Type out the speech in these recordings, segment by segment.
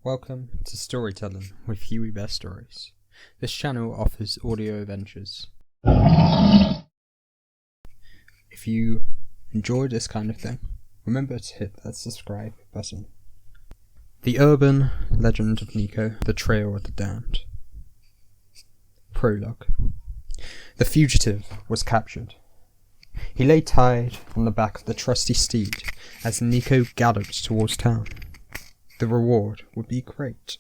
Welcome to Storytelling with Huey Bear Stories. This channel offers audio adventures. If you enjoy this kind of thing, remember to hit that subscribe button. The Urban Legend of Nico, the Trail of the Damned. Prologue. The fugitive was captured. He lay tied on the back of the trusty steed as Nico galloped towards town. The reward would be great,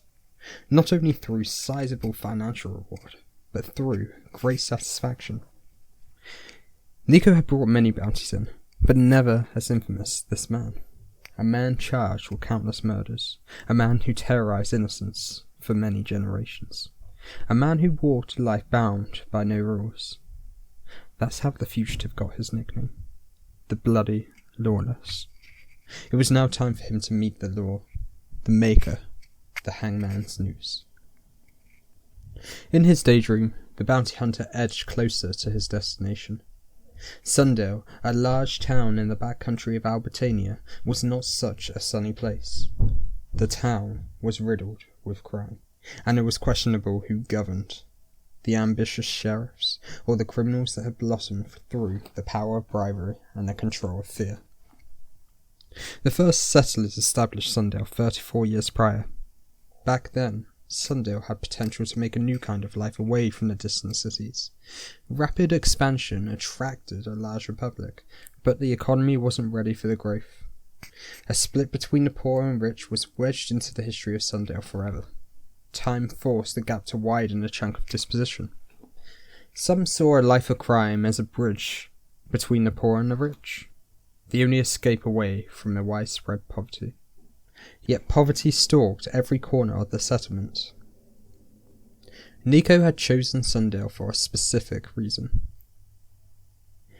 not only through sizable financial reward, but through great satisfaction. Nico had brought many bounties in, but never as infamous this man. A man charged with countless murders, a man who terrorized innocents for many generations, a man who walked a life bound by no rules. That's how the fugitive got his nickname, the Bloody Lawless. It was now time for him to meet the law, the maker, the hangman's noose. In his daydream, the bounty hunter edged closer to his destination. Sundale, a large town in the backcountry of Albertania, was not such a sunny place. The town was riddled with crime, and it was questionable who governed, the ambitious sheriffs or the criminals that had blossomed through the power of bribery and the control of fear. The first settlers established Sundale 34 years prior. Back then, Sundale had potential to make a new kind of life away from the distant cities. Rapid expansion attracted a larger public, but the economy wasn't ready for the growth. A split between the poor and rich was wedged into the history of Sundale forever. Time forced the gap to widen a chunk of disposition. Some saw a life of crime as a bridge between the poor and the rich, the only escape away from the widespread poverty. Yet poverty stalked every corner of the settlement. Nico had chosen Sundale for a specific reason.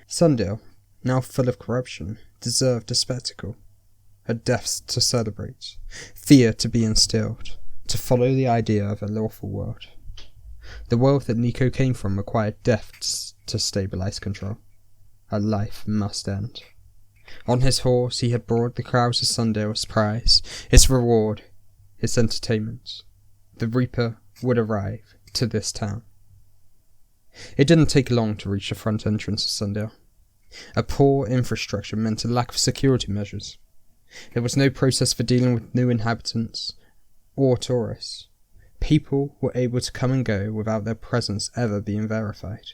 Sundale, now full of corruption, deserved a spectacle, a death to celebrate, fear to be instilled, to follow the idea of a lawful world. The world that Nico came from required death to stabilize control. A life must end. On his horse he had brought the crowds of Sundale's prize, its reward, its entertainment. The Reaper would arrive to this town. It didn't take long to reach the front entrance of Sundale. A poor infrastructure meant a lack of security measures. There was no process for dealing with new inhabitants or tourists. People were able to come and go without their presence ever being verified.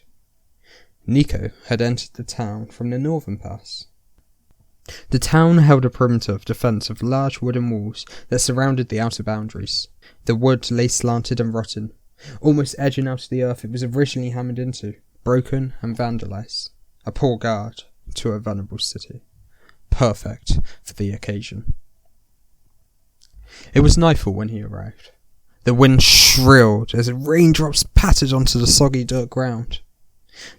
Nico had entered the town from the northern pass. The town held a perimeter of defence of large wooden walls that surrounded the outer boundaries. The wood lay slanted and rotten, almost edging out of the earth it was originally hammered into, broken and vandalised. A poor guard to a vulnerable city. Perfect for the occasion. It was nightfall when he arrived. The wind shrilled as raindrops pattered onto the soggy dirt ground.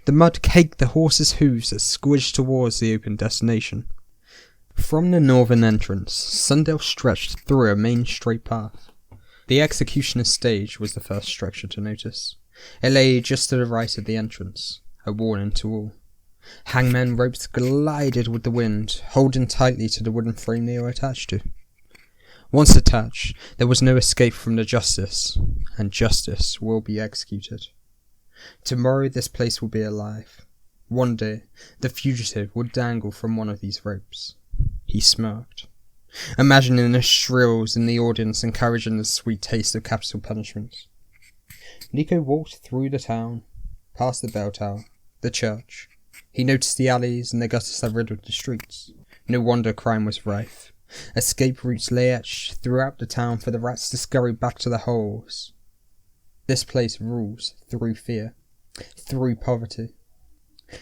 The mud caked the horses' hooves as squidged towards the open destination. From the northern entrance, Sundale stretched through a main straight path. The executioner's stage was the first structure to notice. It lay just to the right of the entrance, a warning to all. Hangman ropes glided with the wind, holding tightly to the wooden frame they were attached to. Once attached, there was no escape from the justice, and justice will be executed. Tomorrow this place will be alive. One day, the fugitive would dangle from one of these ropes. He smirked, imagining the shrills in the audience encouraging the sweet taste of capital punishment. Nico walked through the town, past the bell tower, the church. He noticed the alleys and the gutters that riddled the streets. No wonder crime was rife. Escape routes lay etched throughout the town for the rats to scurry back to their holes. This place rules through fear, through poverty.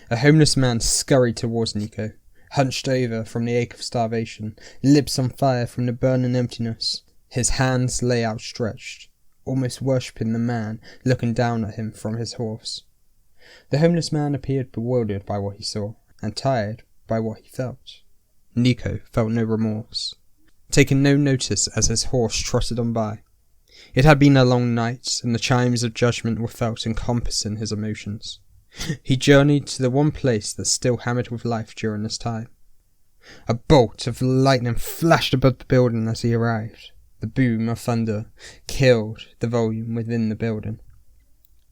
A homeless man scurried towards Nico, hunched over from the ache of starvation, lips on fire from the burning emptiness. His hands lay outstretched, almost worshipping the man looking down at him from his horse. The homeless man appeared bewildered by what he saw, and tired by what he felt. Nico felt no remorse, taking no notice as his horse trotted on by. It had been a long night, and the chimes of judgment were felt encompassing his emotions. He journeyed to the one place that still hammered with life during this time. A bolt of lightning flashed above the building as he arrived. The boom of thunder killed the volume within the building.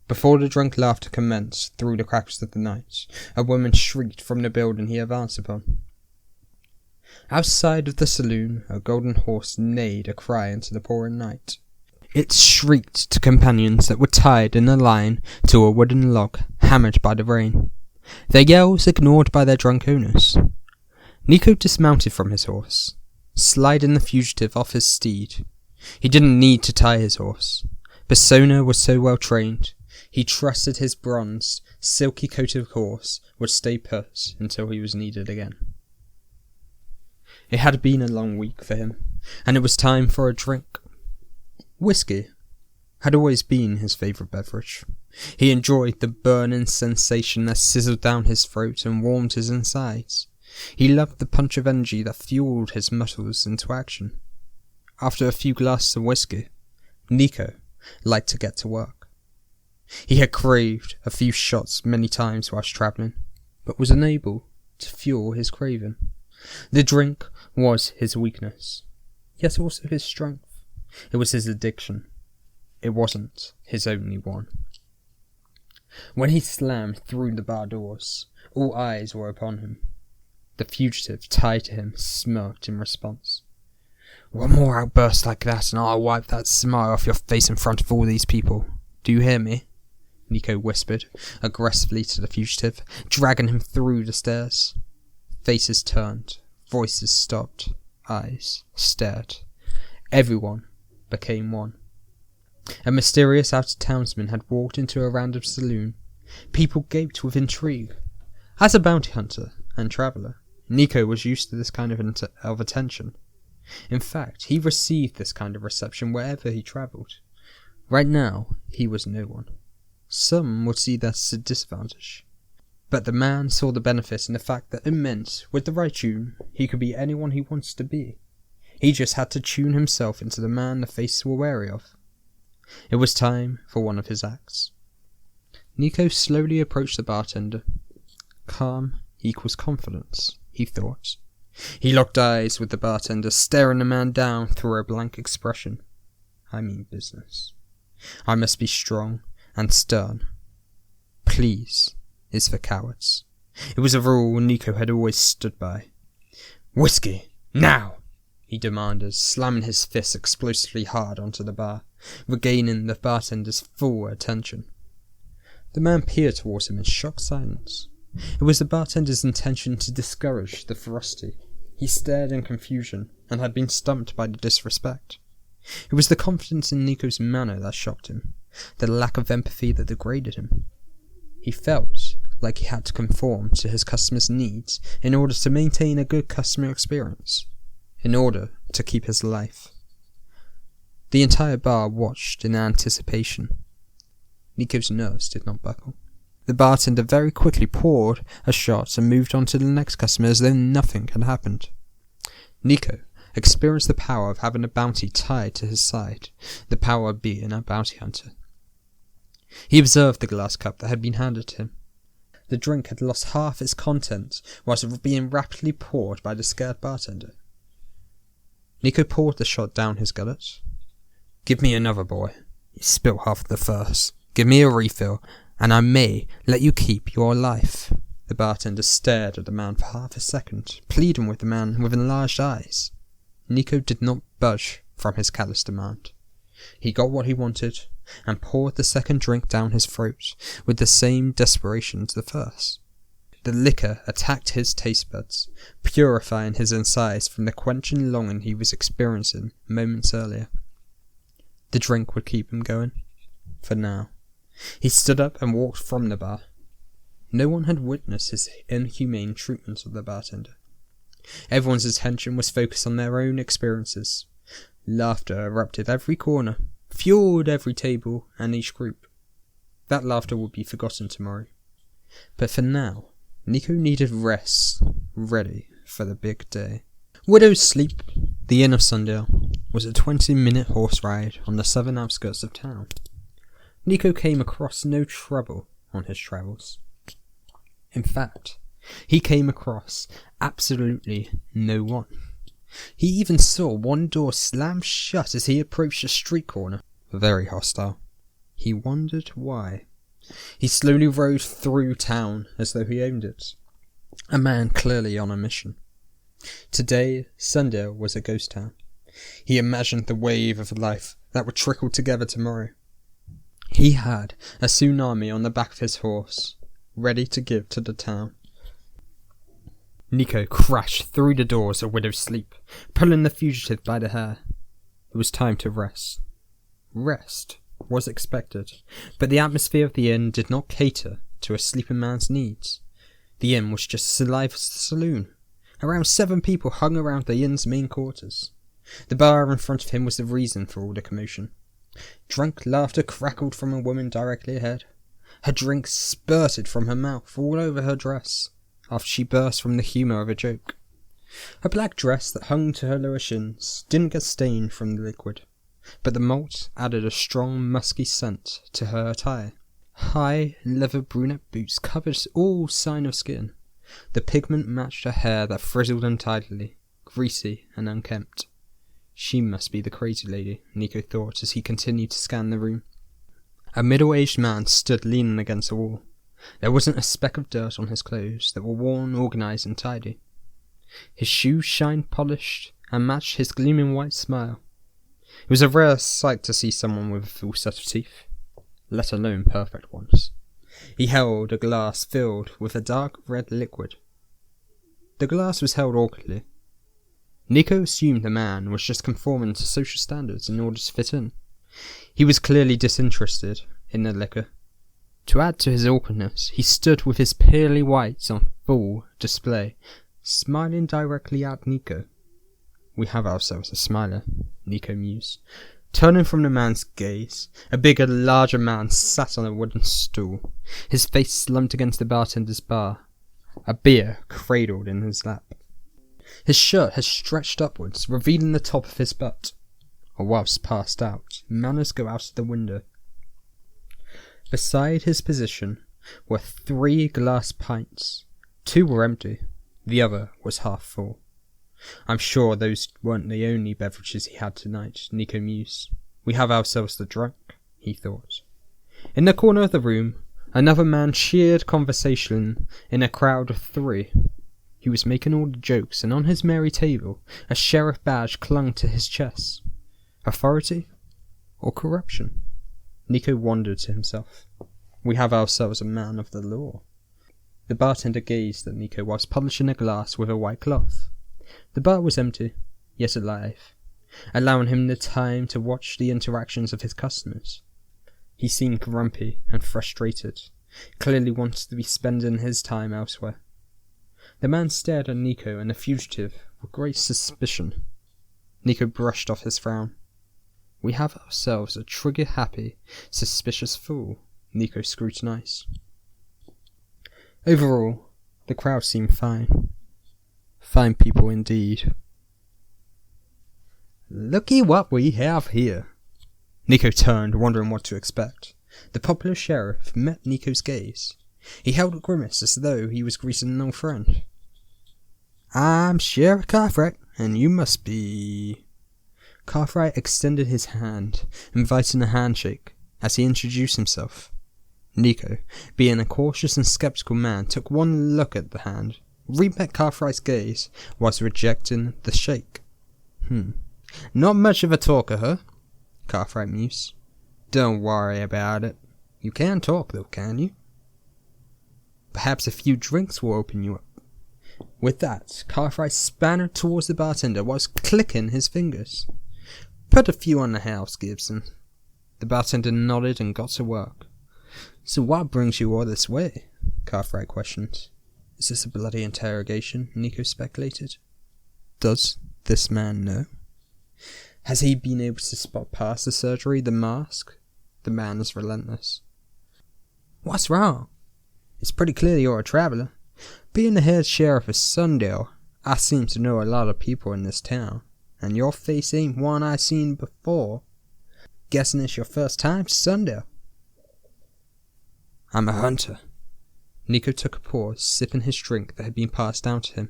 Before the drunk laughter commenced through the cracks of the night, a woman shrieked from the building he advanced upon. Outside of the saloon, a golden horse neighed a cry into the pouring night. It shrieked to companions that were tied in a line to a wooden log, hammered by the rain, their yells ignored by their drunk owners. Nico dismounted from his horse, sliding the fugitive off his steed. He didn't need to tie his horse. Persona was so well trained, he trusted his bronzed, silky-coated horse would stay put until he was needed again. It had been a long week for him, and it was time for a drink. Whiskey had always been his favourite beverage. He enjoyed the burning sensation that sizzled down his throat and warmed his insides. He loved the punch of energy that fueled his muscles into action. After a few glasses of whiskey, Nico liked to get to work. He had craved a few shots many times whilst travelling, but was unable to fuel his craving. The drink was his weakness, yet also his strength. It was his addiction. It wasn't his only one. When he slammed through the bar doors, all eyes were upon him. The fugitive tied to him smirked in response. "One more outburst like that and I'll wipe that smile off your face in front of all these people. Do you hear me?" Nico whispered aggressively to the fugitive, dragging him through the stairs. Faces turned, voices stopped, eyes stared. Everyone became one. A mysterious out-of-townsman had walked into a random saloon. People gaped with intrigue. As a bounty hunter and traveller, Nico was used to this kind of attention. In fact, he received this kind of reception wherever he travelled. Right now, he was no one. Some would see that as a disadvantage. But the man saw the benefit in the fact that it meant, with the right tune, he could be anyone he wants to be. He just had to tune himself into the man the faces were wary of. It was time for one of his acts. Nico slowly approached the bartender. Calm equals confidence, he thought. He locked eyes with the bartender, staring the man down through a blank expression. I mean business. I must be strong and stern. Please is for cowards. It was a rule Nico had always stood by. "Whiskey, now!" he demanded, slamming his fist explosively hard onto the bar, regaining the bartender's full attention. The man peered towards him in shocked silence. It was the bartender's intention to discourage the ferocity. He stared in confusion and had been stumped by the disrespect. It was the confidence in Nico's manner that shocked him, the lack of empathy that degraded him. He felt like he had to conform to his customers' needs in order to maintain a good customer experience, in order to keep his life. The entire bar watched in anticipation. Nico's nerves did not buckle. The bartender very quickly poured a shot and moved on to the next customer as though nothing had happened. Nico experienced the power of having a bounty tied to his side, the power of being a bounty hunter. He observed the glass cup that had been handed to him. The drink had lost half its contents whilst being rapidly poured by the scared bartender. Nico poured the shot down his gullet. "Give me another, boy. You spilt half of the first. Give me a refill, and I may let you keep your life." The bartender stared at the man for half a second, pleading with the man with enlarged eyes. Nico did not budge from his callous demand. He got what he wanted, and poured the second drink down his throat with the same desperation as the first. The liquor attacked his taste buds, purifying his insides from the quenching longing he was experiencing moments earlier. The drink would keep him going. For now. He stood up and walked from the bar. No one had witnessed his inhumane treatment of the bartender. Everyone's attention was focused on their own experiences. Laughter erupted every corner, fueled every table and each group. That laughter would be forgotten tomorrow. But for now, Nico needed rest, ready for the big day. Widow's Sleep, the Inn of Sundale, was a 20-minute horse ride on the southern outskirts of town. Nico came across no trouble on his travels. In fact, he came across absolutely no one. He even saw one door slam shut as he approached a street corner. Very hostile. He wondered why. He slowly rode through town as though he owned it. A man clearly on a mission. Today, Sundale was a ghost town. He imagined the wave of life that would trickle together tomorrow. He had a tsunami on the back of his horse, ready to give to the town. Nico crashed through the doors of Widow's Sleep, pulling the fugitive by the hair. It was time to rest. Rest was expected, but the atmosphere of the inn did not cater to a sleeping man's needs. The inn was just a live saloon. Around 7 people hung around the inn's main quarters. The bar in front of him was the reason for all the commotion. Drunk laughter crackled from a woman directly ahead. Her drink spurted from her mouth all over her dress, after she burst from the humour of a joke. Her black dress that hung to her lower shins didn't get stained from the liquid, but the malt added a strong musky scent to her attire. High leather brunette boots covered all sign of skin. The pigment matched her hair that frizzled untidily, greasy and unkempt. She must be the crazy lady, Nico thought as he continued to scan the room. A middle-aged man stood leaning against the wall. There wasn't a speck of dirt on his clothes that were worn, organised and tidy. His shoes shined polished and matched his gleaming white smile. It was a rare sight to see someone with a full set of teeth, let alone perfect ones. He held a glass filled with a dark red liquid. The glass was held awkwardly. Nico assumed the man was just conforming to social standards in order to fit in. He was clearly disinterested in the liquor. To add to his awkwardness, he stood with his pearly whites on full display, smiling directly at Nico. We have ourselves a smiler, Nico mused. Turning from the man's gaze, a bigger, larger man sat on a wooden stool, his face slumped against the bartender's bar, a beer cradled in his lap. His shirt had stretched upwards, revealing the top of his butt. Whilst passed out, manners go out of the window. Beside his position were 3 glass pints. 2 were empty, the other was half full. I'm sure those weren't the only beverages he had tonight, Nico mused. We have ourselves the drunk, he thought. In the corner of the room, another man cheered conversation in a crowd of 3. He was making all the jokes, and on his merry table, a sheriff badge clung to his chest. Authority or corruption? Nico wondered to himself. We have ourselves a man of the law. The bartender gazed at Nico whilst polishing a glass with a white cloth. The bar was empty, yet alive, allowing him the time to watch the interactions of his customers. He seemed grumpy and frustrated, clearly wanted to be spending his time elsewhere. The man stared at Nico and the fugitive with great suspicion. Nico brushed off his frown. We have ourselves a trigger-happy, suspicious fool, Nico scrutinized. Overall, the crowd seemed fine. Fine people indeed. Looky what we have here. Nico turned, wondering what to expect. The popular sheriff met Nico's gaze. He held a grimace as though he was greeting an old friend. I'm Sheriff Cartwright, and you must be... Cartwright extended his hand, inviting a handshake, as he introduced himself. Nico, being a cautious and skeptical man, took one look at the hand, re-met Cartwright's gaze, whilst rejecting the shake. Not much of a talker, huh? Cartwright mused. Don't worry about it. You can talk, though, can you? Perhaps a few drinks will open you up. With that, Cartwright spannered towards the bartender whilst clicking his fingers. Put a few on the house, Gibson. The bartender nodded and got to work. So what brings you all this way? Cartwright questioned. Is this a bloody interrogation? Nico speculated. Does this man know? Has he been able to spot past the surgery, the mask? The man is relentless. What's wrong? It's pretty clear you're a traveller. Being the head sheriff of Sundale, I seem to know a lot of people in this town, and your face ain't one I seen before. Guessing it's your first time to Sundale. I'm a hunter. Nico took a pause, sipping his drink that had been passed down to him.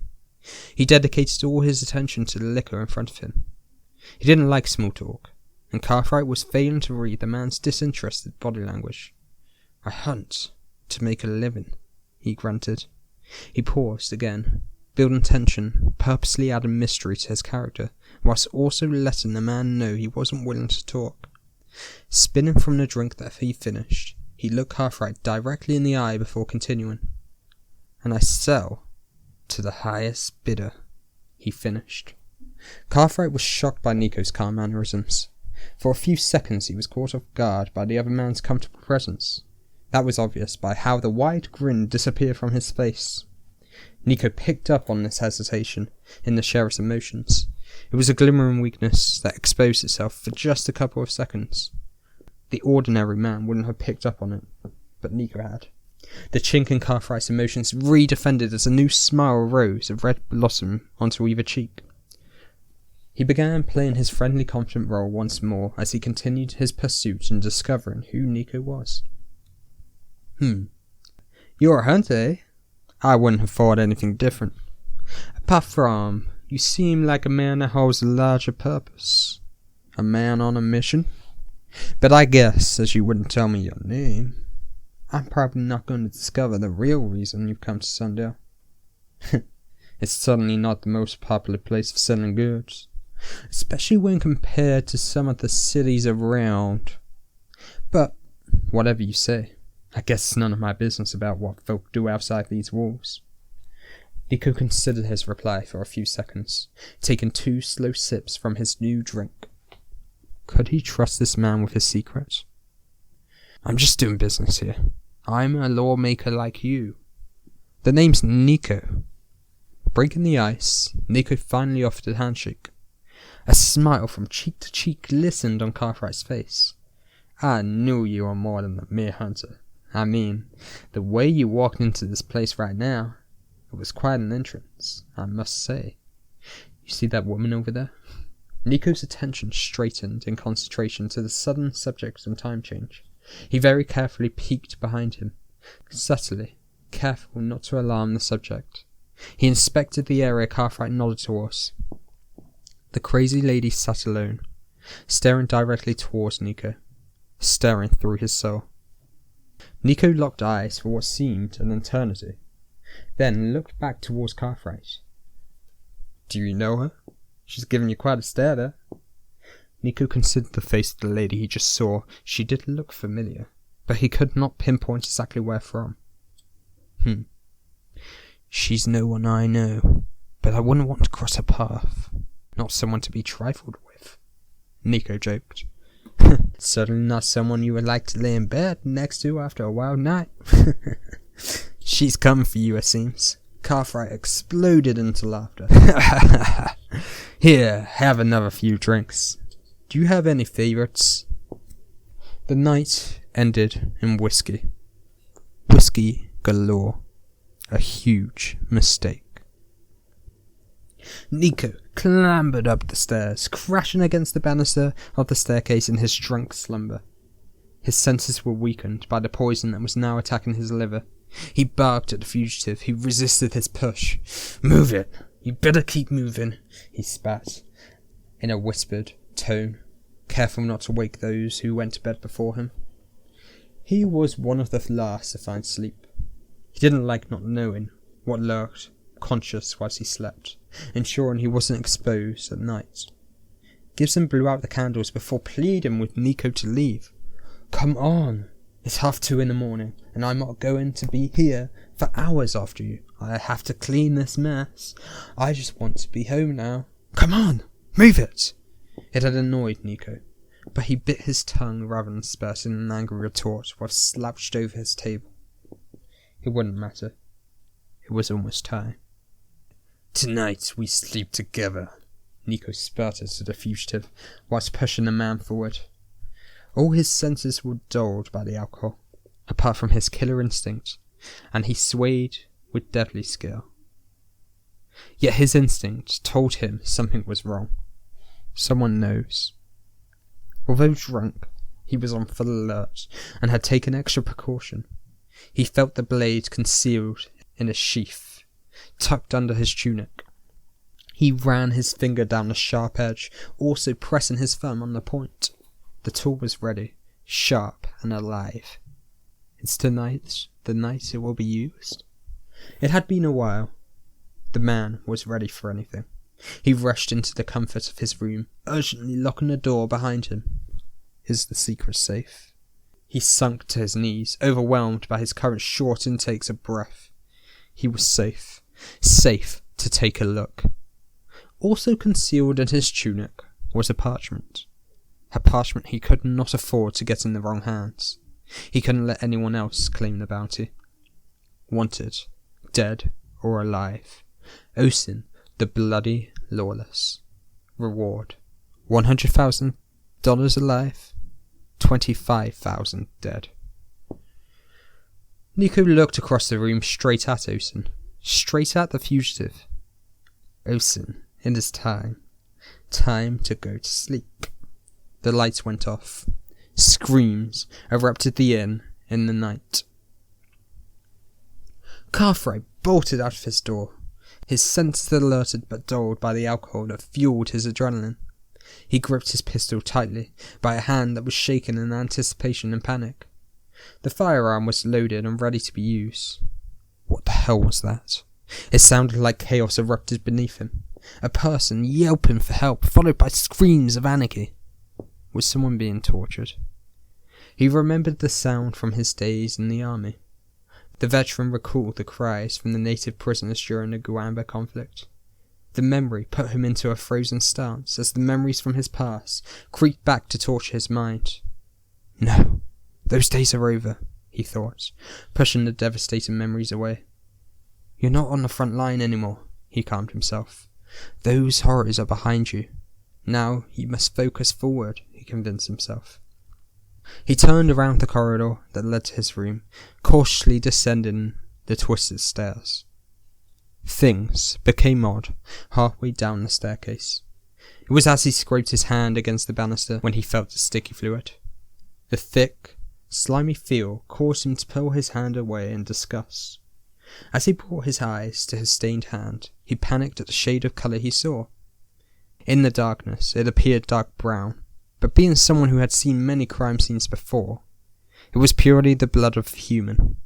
He dedicated all his attention to the liquor in front of him. He didn't like small talk, and Cartwright was failing to read the man's disinterested body language. "I hunt to make a living," he grunted. He paused again, building tension, purposely adding mystery to his character, whilst also letting the man know he wasn't willing to talk. Spinning from the drink that he finished, he looked Cartwright directly in the eye before continuing. "And I sell to the highest bidder," he finished. Cartwright was shocked by Nico's calm mannerisms. For a few seconds he was caught off guard by the other man's comfortable presence. That was obvious by how the wide grin disappeared from his face. Nico picked up on this hesitation in the sheriff's emotions. It was a glimmering weakness that exposed itself for just a couple of seconds. The ordinary man wouldn't have picked up on it, but Nico had. The chink in Cartwright's emotions redefended as a new smile rose of red blossom onto either cheek. He began playing his friendly, confident role once more as he continued his pursuit in discovering who Nico was. You're a hunter, eh? I wouldn't have thought anything different. Apart from, you seem like a man that holds a larger purpose. A man on a mission? But I guess, as you wouldn't tell me your name, I'm probably not going to discover the real reason you've come to Sundale. It's certainly not the most popular place for selling goods, especially when compared to some of the cities around. But, whatever you say, I guess it's none of my business about what folk do outside these walls. Nico considered his reply for a few seconds, taking 2 slow sips from his new drink. Could he trust this man with his secrets? "I'm just doing business here. I'm a lawmaker like you. The name's Nico." Breaking the ice, Nico finally offered a handshake. A smile from cheek to cheek glistened on Cartwright's face. "I knew you were more than a mere hunter. I mean, the way you walked into this place right now, it was quite an entrance, I must say. You see that woman over there?" Nico's attention straightened in concentration to the sudden subject and time change. He very carefully peeked behind him, subtly, careful not to alarm the subject. He inspected the area Cartwright nodded towards. The crazy lady sat alone, staring directly towards Nico, staring through his soul. Nico locked eyes for what seemed an eternity, then looked back towards Cartwright. "Do you know her? She's given you quite a stare there." Nico considered the face of the lady he just saw. She did look familiar, but he could not pinpoint exactly where from. She's no one I know, but I wouldn't want to cross her path. Not someone to be trifled with," Nico joked. "Certainly not someone you would like to lay in bed next to after a wild night." "She's come for you, it seems." Cartwright exploded into laughter. "Here, have another few drinks. Do you have any favourites?" The night ended in whiskey. Whiskey galore. A huge mistake. Nico clambered up the stairs, crashing against the banister of the staircase in his drunk slumber. His senses were weakened by the poison that was now attacking his liver. He barked at the fugitive, who resisted his push. "Move it! You better keep moving," he spat, in a whispered tone, careful not to wake those who went to bed before him. He was one of the last to find sleep. He didn't like not knowing what lurked, conscious whilst he slept, ensuring he wasn't exposed at night. Gibson blew out the candles before pleading with Nico to leave. "Come on! It's 2:30 in the morning, and I'm not going to be here for hours after you. I have to clean this mess. I just want to be home now. Come on! Move it!" It had annoyed Nico, but he bit his tongue rather than spurt in an angry retort while slouched over his table. It wouldn't matter. It was almost time. "Tonight we sleep together," Nico spurted to the fugitive, whilst pushing the man forward. All his senses were dulled by the alcohol, apart from his killer instinct, and he swayed with deadly skill. Yet his instinct told him something was wrong. Someone knows. Although drunk, he was on full alert, and had taken extra precaution. He felt the blade concealed in a sheath, tucked under his tunic. He ran his finger down the sharp edge, also pressing his thumb on the point. The tool was ready, sharp and alive. It's tonight, the night it will be used. It had been a while. The man was ready for anything. He rushed into the comfort of his room, urgently locking the door behind him. Is the secret safe? He sunk to his knees, overwhelmed by his current short intakes of breath. He was safe. Safe to take a look. Also concealed in his tunic was a parchment. A parchment he could not afford to get in the wrong hands. He couldn't let anyone else claim the bounty. Wanted, dead or alive. Osin, the bloody lawless. Reward, $100,000 alive, 25,000 dead. Nico looked across the room straight at Osin, straight at the fugitive. Osin, it is time. Time to go to sleep. The lights went off. Screams erupted the inn in the night. Carfry bolted out of his door, his senses alerted but dulled by the alcohol that fueled his adrenaline. He gripped his pistol tightly by a hand that was shaken in anticipation and panic. The firearm was loaded and ready to be used. What the hell was that? It sounded like chaos erupted beneath him. A person yelping for help, followed by screams of anarchy. Was someone being tortured? He remembered the sound from his days in the army. The veteran recalled the cries from the native prisoners during the Guamba conflict. The memory put him into a frozen stance as the memories from his past creeped back to torture his mind. No, those days are over, he thought, pushing the devastating memories away. You're not on the front line anymore, he calmed himself. Those horrors are behind you. Now you must focus forward, he convinced himself. He turned around the corridor that led to his room, cautiously descending the twisted stairs. Things became odd halfway down the staircase. It was as he scraped his hand against the banister when he felt the sticky fluid. The thick, slimy feel caused him to pull his hand away in disgust. As he brought his eyes to his stained hand, he panicked at the shade of colour he saw. In the darkness, it appeared dark brown, but being someone who had seen many crime scenes before, it was purely the blood of a human.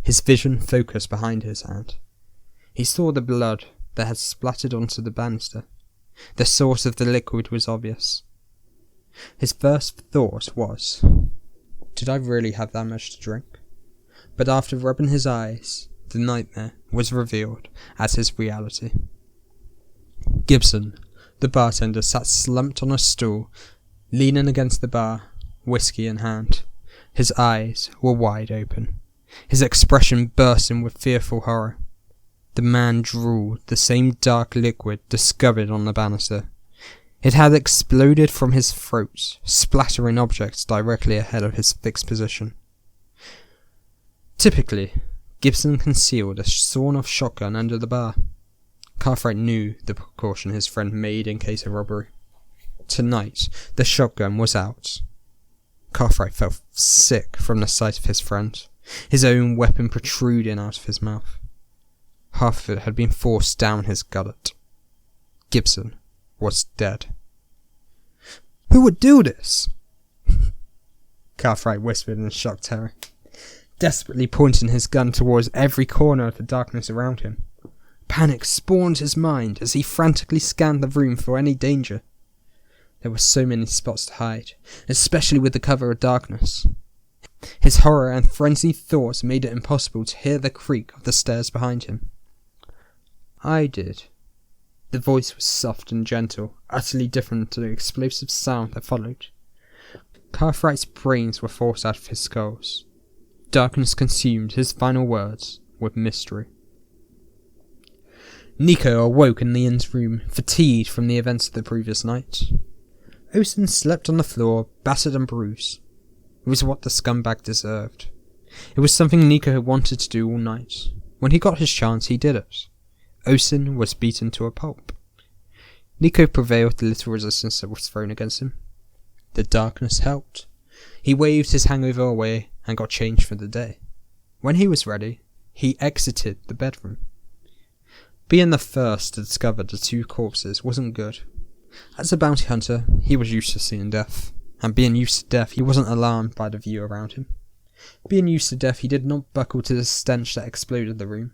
His vision focused behind his hand. He saw the blood that had splattered onto the banister. The source of the liquid was obvious. His first thought was, did I really have that much to drink? But after rubbing his eyes, the nightmare was revealed as his reality. Gibson, the bartender, sat slumped on a stool, leaning against the bar, whiskey in hand. His eyes were wide open, his expression bursting with fearful horror. The man drooled the same dark liquid discovered on the banister. It had exploded from his throat, splattering objects directly ahead of his fixed position. Typically, Gibson concealed a sawn-off shotgun under the bar. Cartwright knew the precaution his friend made in case of robbery. Tonight, the shotgun was out. Cartwright felt sick from the sight of his friend, his own weapon protruding out of his mouth. Half of it had been forced down his gullet. Gibson was dead. Who would do this? Cartwright whispered in shocked terror, desperately pointing his gun towards every corner of the darkness around him. Panic spawned his mind as he frantically scanned the room for any danger. There were so many spots to hide, especially with the cover of darkness. His horror and frenzied thoughts made it impossible to hear the creak of the stairs behind him. I did. The voice was soft and gentle, utterly different to the explosive sound that followed. Cartwright's brains were forced out of his skulls. Darkness consumed his final words with mystery. Nico awoke in the inn's room, fatigued from the events of the previous night. Osin slept on the floor, battered and bruised. It was what the scumbag deserved. It was something Nico had wanted to do all night. When he got his chance, he did it. Osin was beaten to a pulp. Nico prevailed the little resistance that was thrown against him. The darkness helped. He waved his hangover away and got changed for the day. When he was ready, he exited the bedroom. Being the first to discover the two corpses wasn't good. As a bounty hunter, he was used to seeing death, and being used to death, he wasn't alarmed by the view around him. Being used to death, he did not buckle to the stench that exploded the room.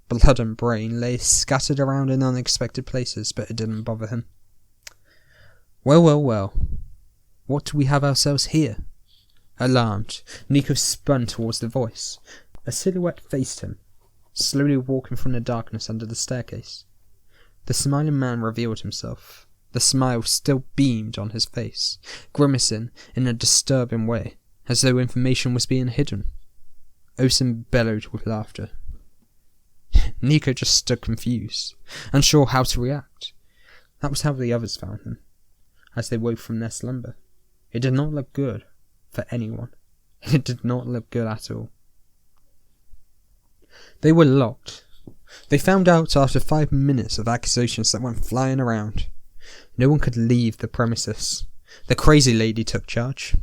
Blood and brain lay scattered around in unexpected places, but it didn't bother him. Well. What do we have ourselves here? Alarmed, Nico spun towards the voice. A silhouette faced him, slowly walking from the darkness under the staircase. The smiling man revealed himself. The smile still beamed on his face, grimacing in a disturbing way, as though information was being hidden. Osen bellowed with laughter. Nico just stood confused, unsure how to react. That was how the others found him, as they woke from their slumber. It did not look good for anyone. It did not look good at all. They were locked. They found out after 5 minutes of accusations that went flying around. No one could leave the premises. The crazy lady took charge.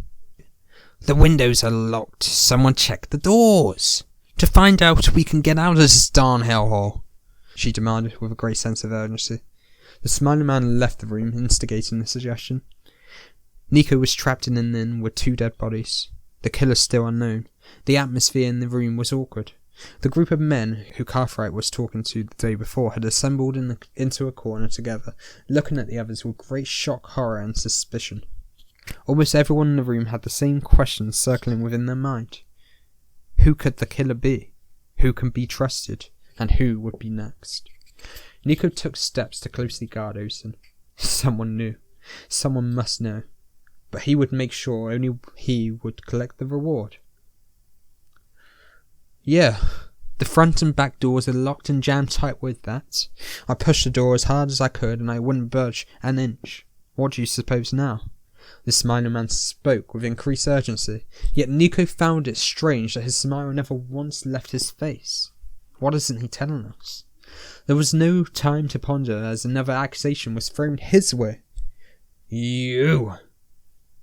The windows are locked. Someone check the doors to find out we can get out of this darn hellhole, she demanded with a great sense of urgency. The smiling man left the room, instigating the suggestion. Nico was trapped in an inn with 2 dead bodies. The killer still unknown. The atmosphere in the room was awkward. The group of men who Cartwright was talking to the day before had assembled into a corner together, looking at the others with great shock, horror and suspicion. Almost everyone in the room had the same questions circling within their mind. Who could the killer be? Who can be trusted? And who would be next? Nico took steps to closely guard Osen. Someone knew. Someone must know. But he would make sure only he would collect the reward. Yeah, the front and back doors are locked and jammed tight with that. I pushed the door as hard as I could and I wouldn't budge an inch. What do you suppose now? The smiling man spoke with increased urgency, yet Nico found it strange that his smile never once left his face. What isn't he telling us? There was no time to ponder as another accusation was thrown his way. You!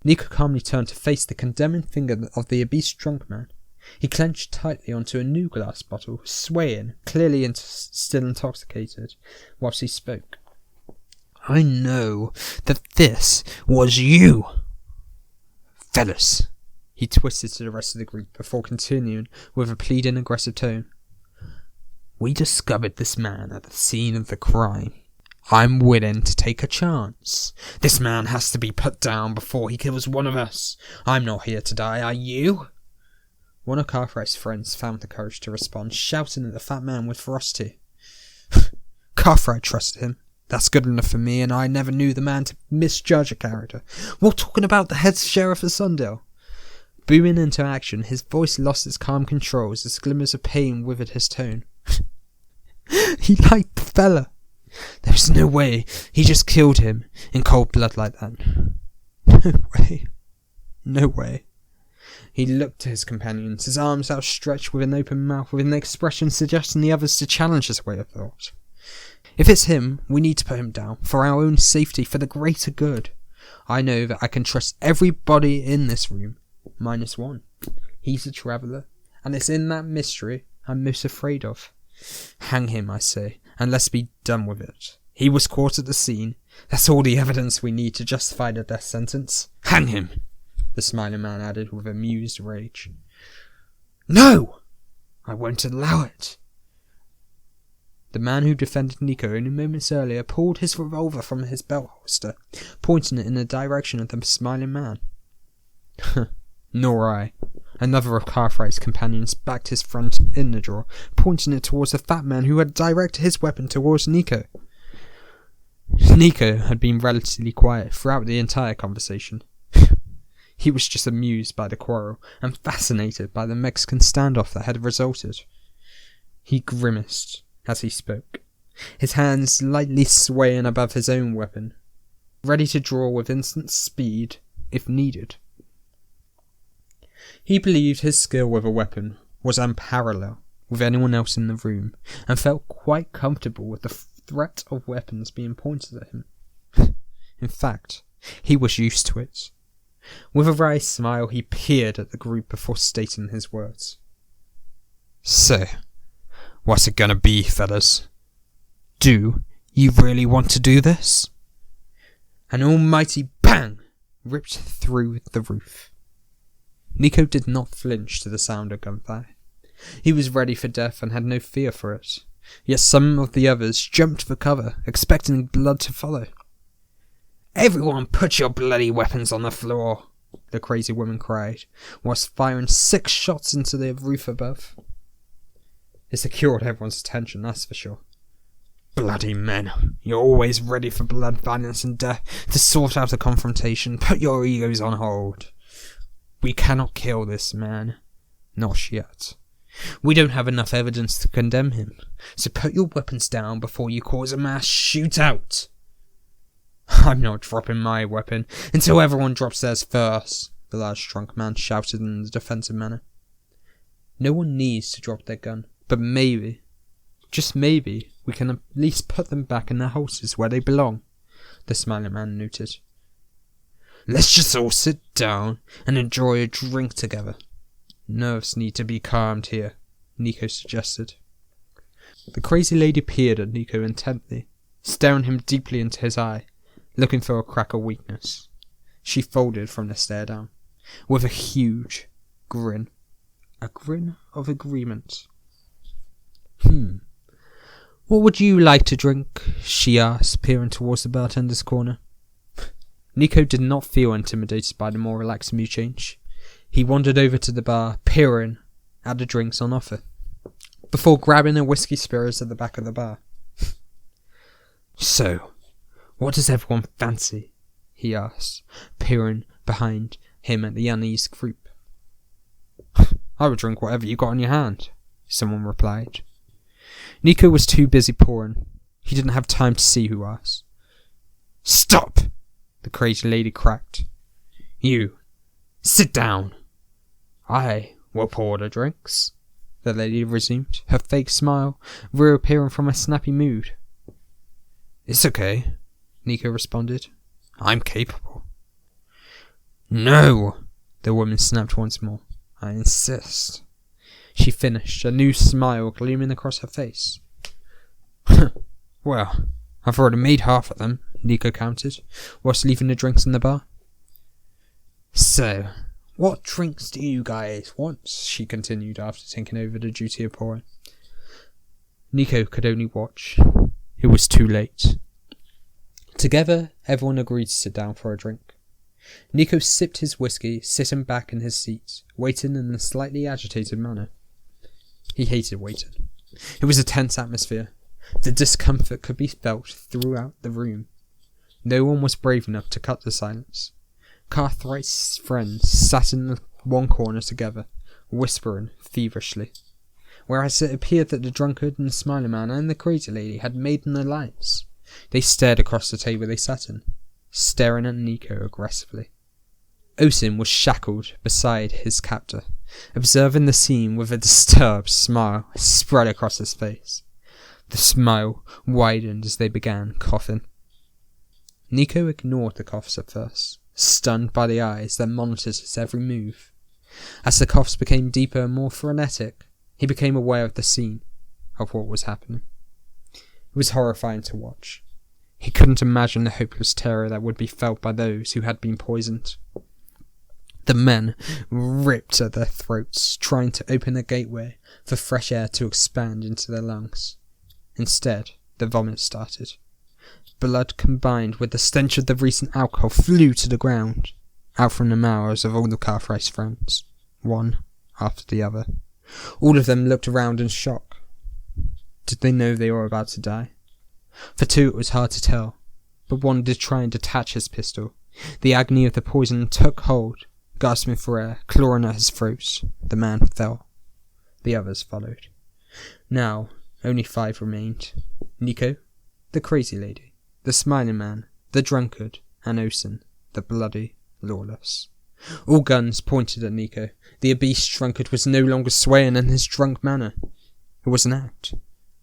Nico calmly turned to face the condemning finger of the obese drunk man. He clenched tightly onto a new glass bottle, swaying, clearly still intoxicated, whilst he spoke. I know that this was you. Fellas, he twisted to the rest of the group before continuing with a pleading, aggressive tone. We discovered this man at the scene of the crime. I'm willing to take a chance. This man has to be put down before he kills one of us. I'm not here to die, are you? One of Cartwright's friends found the courage to respond, shouting at the fat man with ferocity. Cartwright trusted him. That's good enough for me, and I never knew the man to misjudge a character. We're talking about the head sheriff of Sundale. Booming into action, his voice lost its calm control as glimmers of pain withered his tone. He liked the fella. There was no way he just killed him in cold blood like that. No way. No way. He looked to his companions, his arms outstretched with an open mouth, with an expression suggesting the others to challenge his way of thought. If it's him, we need to put him down, for our own safety, for the greater good. I know that I can trust everybody in this room, minus one. He's a traveller, and it's in that mystery I'm most afraid of. Hang him, I say, and let's be done with it. He was caught at the scene. That's all the evidence we need to justify the death sentence. Hang him! The smiling man added with amused rage. No! I won't allow it. The man who defended Nico only moments earlier pulled his revolver from his belt holster, pointing it in the direction of the smiling man. Nor I. Another of Cartwright's companions backed his friend in the drawer, pointing it towards the fat man who had directed his weapon towards Nico. Nico had been relatively quiet throughout the entire conversation. He was just amused by the quarrel and fascinated by the Mexican standoff that had resulted. He grimaced as he spoke, his hands lightly swaying above his own weapon, ready to draw with instant speed if needed. He believed his skill with a weapon was unparalleled with anyone else in the room, and felt quite comfortable with the threat of weapons being pointed at him. In fact, he was used to it. With a wry smile, he peered at the group before stating his words. So, what's it gonna be, fellas? Do you really want to do this? An almighty bang ripped through the roof. Nico did not flinch to the sound of gunfire. He was ready for death and had no fear for it. Yet some of the others jumped for cover, expecting blood to follow. "Everyone put your bloody weapons on the floor," the crazy woman cried, whilst firing 6 shots into the roof above. It secured everyone's attention, that's for sure. "Bloody men, you're always ready for blood, violence and death. To sort out a confrontation, put your egos on hold. We cannot kill this man. Not yet. We don't have enough evidence to condemn him, so put your weapons down before you cause a mass shootout." "I'm not dropping my weapon until everyone drops theirs first," the large drunk man shouted in a defensive manner. "No one needs to drop their gun, but maybe, just maybe, we can at least put them back in their holsters where they belong," the smiling man noted. "Let's just all sit down and enjoy a drink together. Nerves need to be calmed here," Nico suggested. The crazy lady peered at Nico intently, staring him deeply into his eye, looking for a crack of weakness. She folded from the stare down, with a huge grin. A grin of agreement. "What would you like to drink?" she asked, peering towards the bartender's corner. Nico did not feel intimidated by the more relaxed mood change. He wandered over to the bar, peering at the drinks on offer, before grabbing a whiskey spirits at the back of the bar. "So, what does everyone fancy?" he asked, peering behind him at the uneasy group. "I would drink whatever you got on your hand," someone replied. Nico was too busy pouring. He didn't have time to see who asked. "Stop!" the crazy lady cracked. "You, sit down. I will pour the drinks," the lady resumed, her fake smile reappearing from a snappy mood. "It's okay," Nico responded. "I'm capable." "No!" the woman snapped once more. "I insist." She finished, a new smile gleaming across her face. "Well, I've already made half of them," Nico counted, whilst leaving the drinks in the bar. "So, what drinks do you guys want?" she continued after taking over the duty of pouring. Nico could only watch. It was too late. Together, everyone agreed to sit down for a drink. Nico sipped his whiskey, sitting back in his seat, waiting in a slightly agitated manner. He hated waiting. It was a tense atmosphere. The discomfort could be felt throughout the room. No one was brave enough to cut the silence. Cartwright's friends sat in the one corner together, whispering feverishly, whereas it appeared that the drunkard and the smiling man and the crazy lady had made an alliance. They stared across the table they sat in, staring at Nico aggressively. Osin was shackled beside his captor, observing the scene with a disturbed smile spread across his face. The smile widened as they began coughing. Nico ignored the coughs at first, stunned by the eyes that monitored his every move. As the coughs became deeper and more frenetic, he became aware of the scene, of what was happening. It was horrifying to watch. He couldn't imagine the hopeless terror that would be felt by those who had been poisoned. The men ripped at their throats, trying to open a gateway for fresh air to expand into their lungs. Instead, the vomit started. Blood combined with the stench of the recent alcohol flew to the ground, out from the mouths of all the Cartwright's friends, one after the other. All of them looked around in shock. Did they know they were about to die? For two it was hard to tell, but one did try and detach his pistol. The agony of the poison took hold, gasping for air, clawing at his throat. The man fell. The others followed. Now, only 5 remained. Nico, the crazy lady, the smiling man, the drunkard, and Osin, the bloody lawless. All guns pointed at Nico. The obese drunkard was no longer swaying in his drunk manner. It was an act.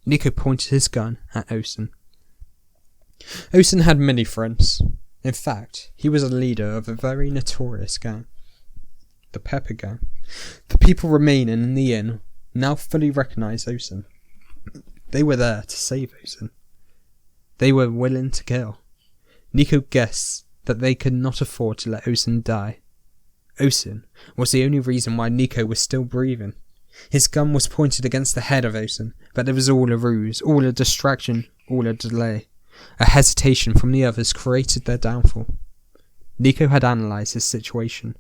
Nico pointed his gun at Osin. Osin had many friends. In fact, he was a leader of a very notorious gang. The Pepper Gang. The people remaining in the inn now fully recognised Osin. They were there to save Osin. they were willing to kill. Nico guessed that they could not afford to let Osen die. Osen was the only reason why Nico was still breathing. His gun was pointed against the head of Osen, but it was all a ruse, all a distraction, all a delay. A hesitation from the others created their downfall. Nico had analysed his situation.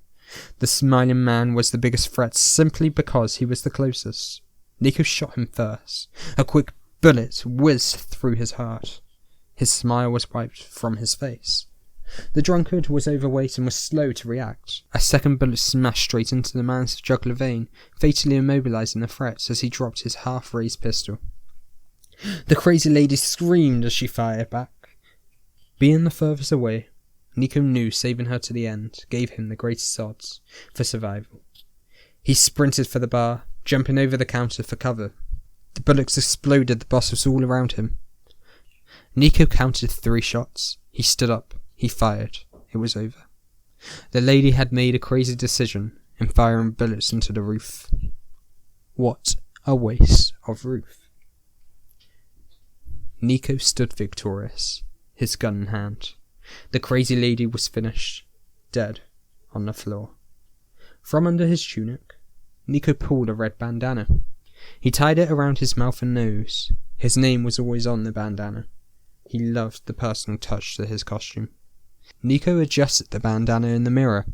The smiling man was the biggest threat simply because he was the closest. Nico shot him first. A quick bullet whizzed through his heart. His smile was wiped from his face. The drunkard was overweight and was slow to react. A second bullet smashed straight into the man's jugular vein, fatally immobilising the threat as he dropped his half-raised pistol. The crazy lady screamed as she fired back. Being the furthest away, Nico knew saving her to the end gave him the greatest odds for survival. He sprinted for the bar, jumping over the counter for cover. The bullets exploded the bottles all around him. Nico counted 3 shots. He stood up. He fired. It was over. The lady had made a crazy decision in firing bullets into the roof. What a waste of roof. Nico stood victorious, his gun in hand. The crazy lady was finished, dead, on the floor. From under his tunic, Nico pulled a red bandana. He tied it around his mouth and nose. His name was always on the bandana. He loved the personal touch to his costume. Nico adjusted the bandana in the mirror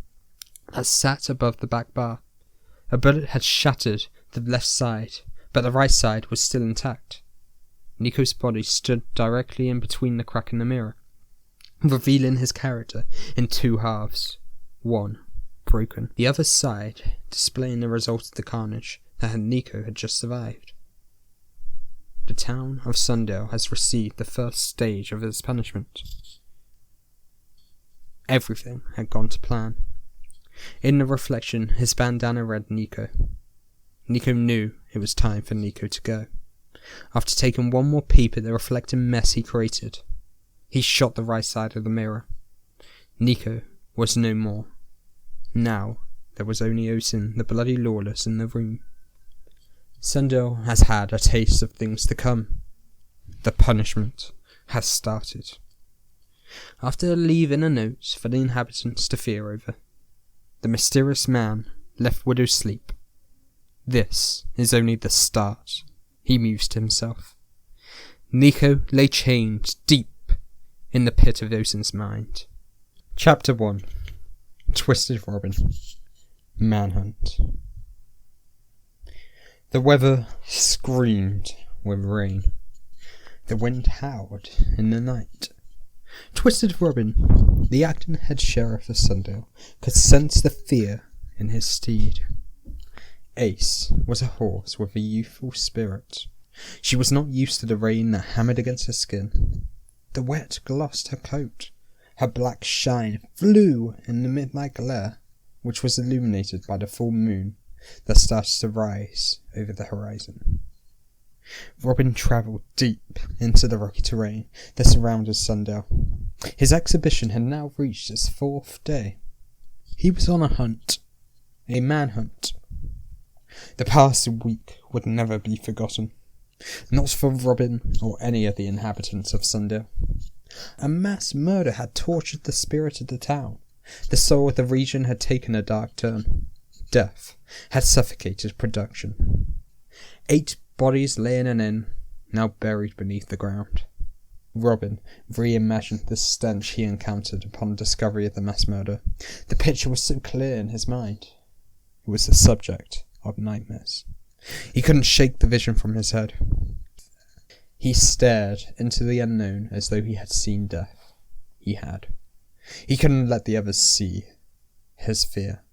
that sat above the back bar. A bullet had shattered the left side, but the right side was still intact. Nico's body stood directly in between the crack in the mirror, revealing his character in 2 halves. One broken, the other side displaying the result of the carnage that Nico had just survived. The town of Sundale has received the first stage of its punishment. Everything had gone to plan. In the reflection, his bandana read Nico. Nico knew it was time for Nico to go. After taking one more peep at the reflecting mess he created, he shot the right side of the mirror. Nico was no more. Now there was only Osen, the bloody lawless, in the room. Sundale has had a taste of things to come. The punishment has started. After leaving a note for the inhabitants to fear over, the mysterious man left Widow sleep. This is only the start, he mused to himself. Nico lay chained deep in the pit of Osen's mind. Chapter 1. Twisted Robin. Manhunt. The weather screamed with rain. The wind howled in the night. Twisted Robin, the acting head sheriff of Sundale, could sense the fear in his steed. Ace was a horse with a youthful spirit. She was not used to the rain that hammered against her skin. The wet glossed her coat. Her black shine flew in the midnight glare, which was illuminated by the full moon that started to rise over the horizon. Robin travelled deep into the rocky terrain that surrounded Sundale. His exhibition had now reached its 4th day. He was on a hunt, a manhunt. The past week would never be forgotten, not for Robin or any of the inhabitants of Sundale. A mass murder had tortured the spirit of the town. The soul of the region had taken a dark turn. Death had suffocated production. 8 bodies lay in an inn, now buried beneath the ground. Robin reimagined the stench he encountered upon discovery of the mass murder. The picture was so clear in his mind. It was the subject of nightmares. He couldn't shake the vision from his head. He stared into the unknown as though he had seen death. He had. He couldn't let the others see his fear.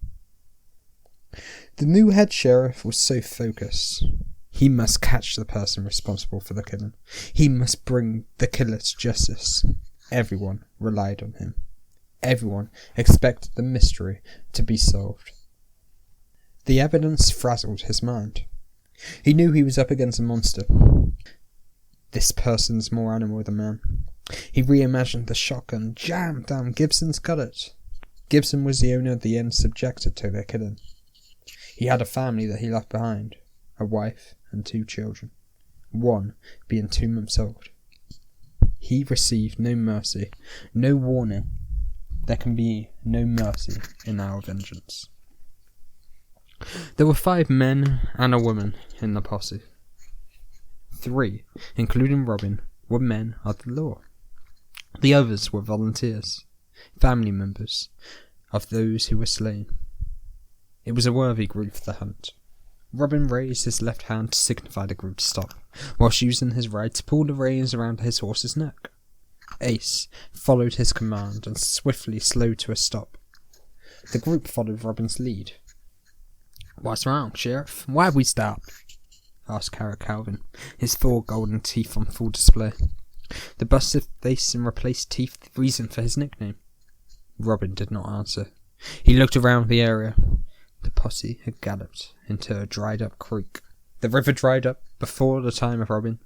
The new head sheriff was so focused. He must catch the person responsible for the killing. He must bring the killer to justice. Everyone relied on him. Everyone expected the mystery to be solved. The evidence frazzled his mind. He knew he was up against a monster. This person's more animal than man. He reimagined the shotgun jammed down Gibson's gullet. Gibson was the owner of the inn subjected to their killing. He had a family that he left behind, a wife and 2 children, one being 2 months old. He received no mercy, no warning. There can be no mercy in our vengeance. There were 5 men and a woman in the posse. 3, including Robin, were men of the law. The others were volunteers, family members of those who were slain. It was a worthy group for the hunt. Robin raised his left hand to signify the group to stop, whilst using his right to pull the reins around his horse's neck. Ace followed his command and swiftly slowed to a stop. The group followed Robin's lead. "What's wrong, Sheriff? Why have we stopped?" asked Carrot Calvin, his 4 golden teeth on full display. The busted face and replaced teeth the reason for his nickname. Robin did not answer. He looked around the area. The posse had galloped into a dried-up creek. The river dried up before the time of Robin.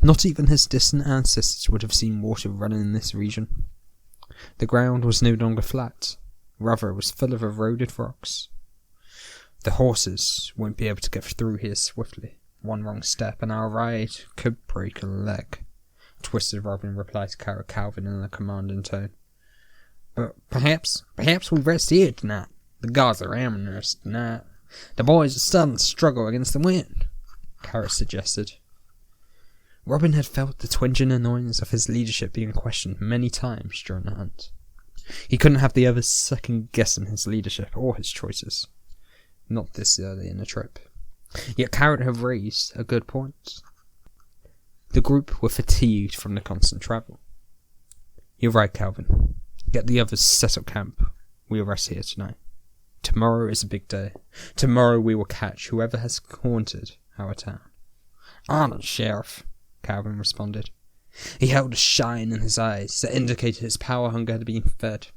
Not even his distant ancestors would have seen water running in this region. The ground was no longer flat. Rather, it was full of eroded rocks. The horses won't be able to get through here swiftly. One wrong step and our ride could break a leg. Twisted Robin replied to Carrot Calvin in a commanding tone. "But perhaps we rest here tonight. The gods are hammering us tonight. The boys are starting to struggle against the wind," Carrot suggested. Robin had felt the twinging annoyance of his leadership being questioned many times during the hunt. He couldn't have the others second-guessing his leadership or his choices. Not this early in the trip. Yet Carrot had raised a good point. The group were fatigued from the constant travel. "You're right, Calvin. Get the others set up camp. We'll rest here tonight. Tomorrow is a big day. Tomorrow we will catch whoever has haunted our town." "Honest, Sheriff," Calvin responded. He held a shine in his eyes that indicated his power hunger had been fed.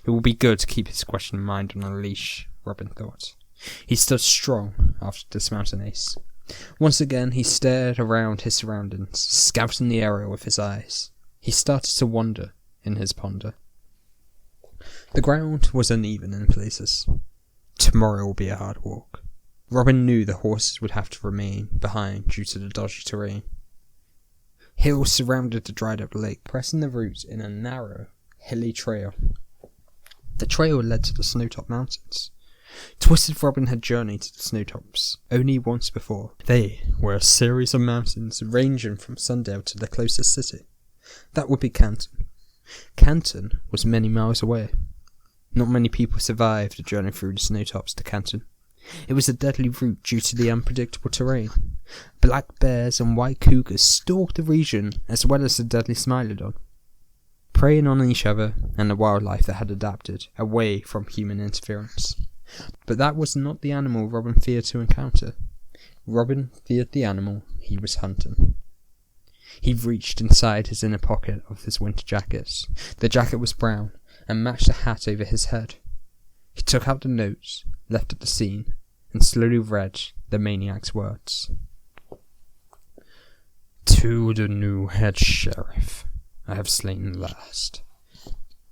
It will be good to keep his questioning mind on a leash, Robin thought. He stood strong after dismounting Ace. Once again he stared around his surroundings, scouting the area with his eyes. He started to wander in his ponder. The ground was uneven in places. Tomorrow will be a hard walk. Robin knew the horses would have to remain behind due to the dodgy terrain. Hills surrounded the dried-up lake, pressing the route in a narrow, hilly trail. The trail led to the Snowtop Mountains. Twisted Robin had journeyed to the Snowtops only once before. They were a series of mountains ranging from Sundale to the closest city. That would be Canton. Canton was many miles away. Not many people survived the journey through the Snowtops to Canton. It was a deadly route due to the unpredictable terrain. Black bears and white cougars stalked the region as well as the deadly Smilodon, preying on each other and the wildlife that had adapted away from human interference. But that was not the animal Robin feared to encounter. Robin feared the animal he was hunting. He reached inside his inner pocket of his winter jacket. The jacket was brown and matched the hat over his head. He took out the notes left at the scene and slowly read the maniac's words. "To the new head sheriff I have slain last.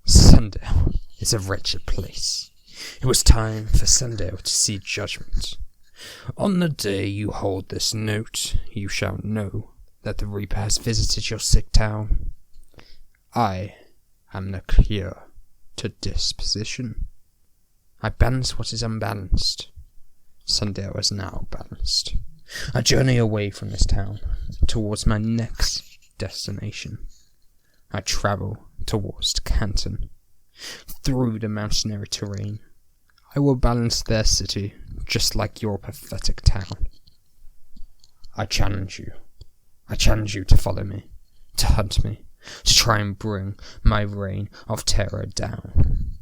Sundale is a wretched place. It was time for Sundale to see judgment. On the day you hold this note, you shall know that the Reaper has visited your sick town. I am the cure to disposition. I balance what is unbalanced. Sundale is now balanced. I journey away from this town, towards my next destination. I travel towards Canton. Through the mountaineer terrain, I will balance their city, just like your pathetic town. I challenge you. I challenge you to follow me, to hunt me, to try and bring my reign of terror down.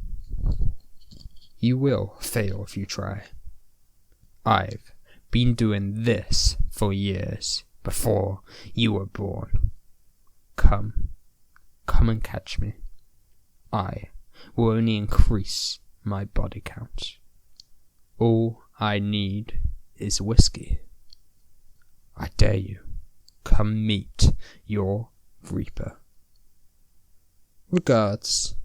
You will fail if you try. I've been doing this for years, before you were born. Come and catch me. I will only increase my body count. All I need is whiskey. I dare you. Come meet your Reaper. Regards,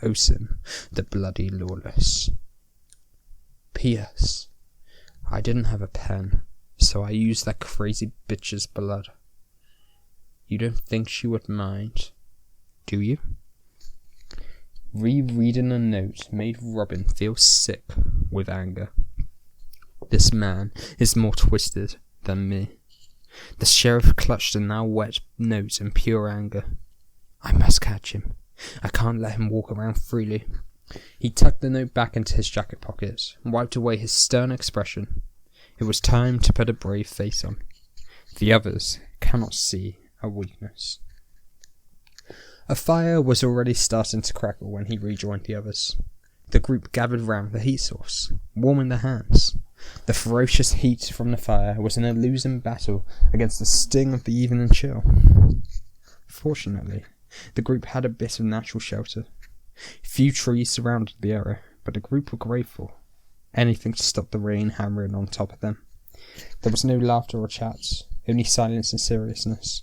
Osin, the bloody lawless. P.S. I didn't have a pen, so I used that crazy bitch's blood. You don't think she would mind, do you? Rereading a note made Robin feel sick with anger. This man is more twisted than me. The sheriff clutched the now wet note in pure anger. I must catch him. I can't let him walk around freely. He tucked the note back into his jacket pocket and wiped away his stern expression. It was time to put a brave face on. The others cannot see a weakness. A fire was already starting to crackle when he rejoined the others. The group gathered round the heat source, warming their hands. The ferocious heat from the fire was an losing battle against the sting of the evening chill. Fortunately, the group had a bit of natural shelter. Few trees surrounded the area, but the group were grateful. Anything to stop the rain hammering on top of them. There was no laughter or chats, only silence and seriousness.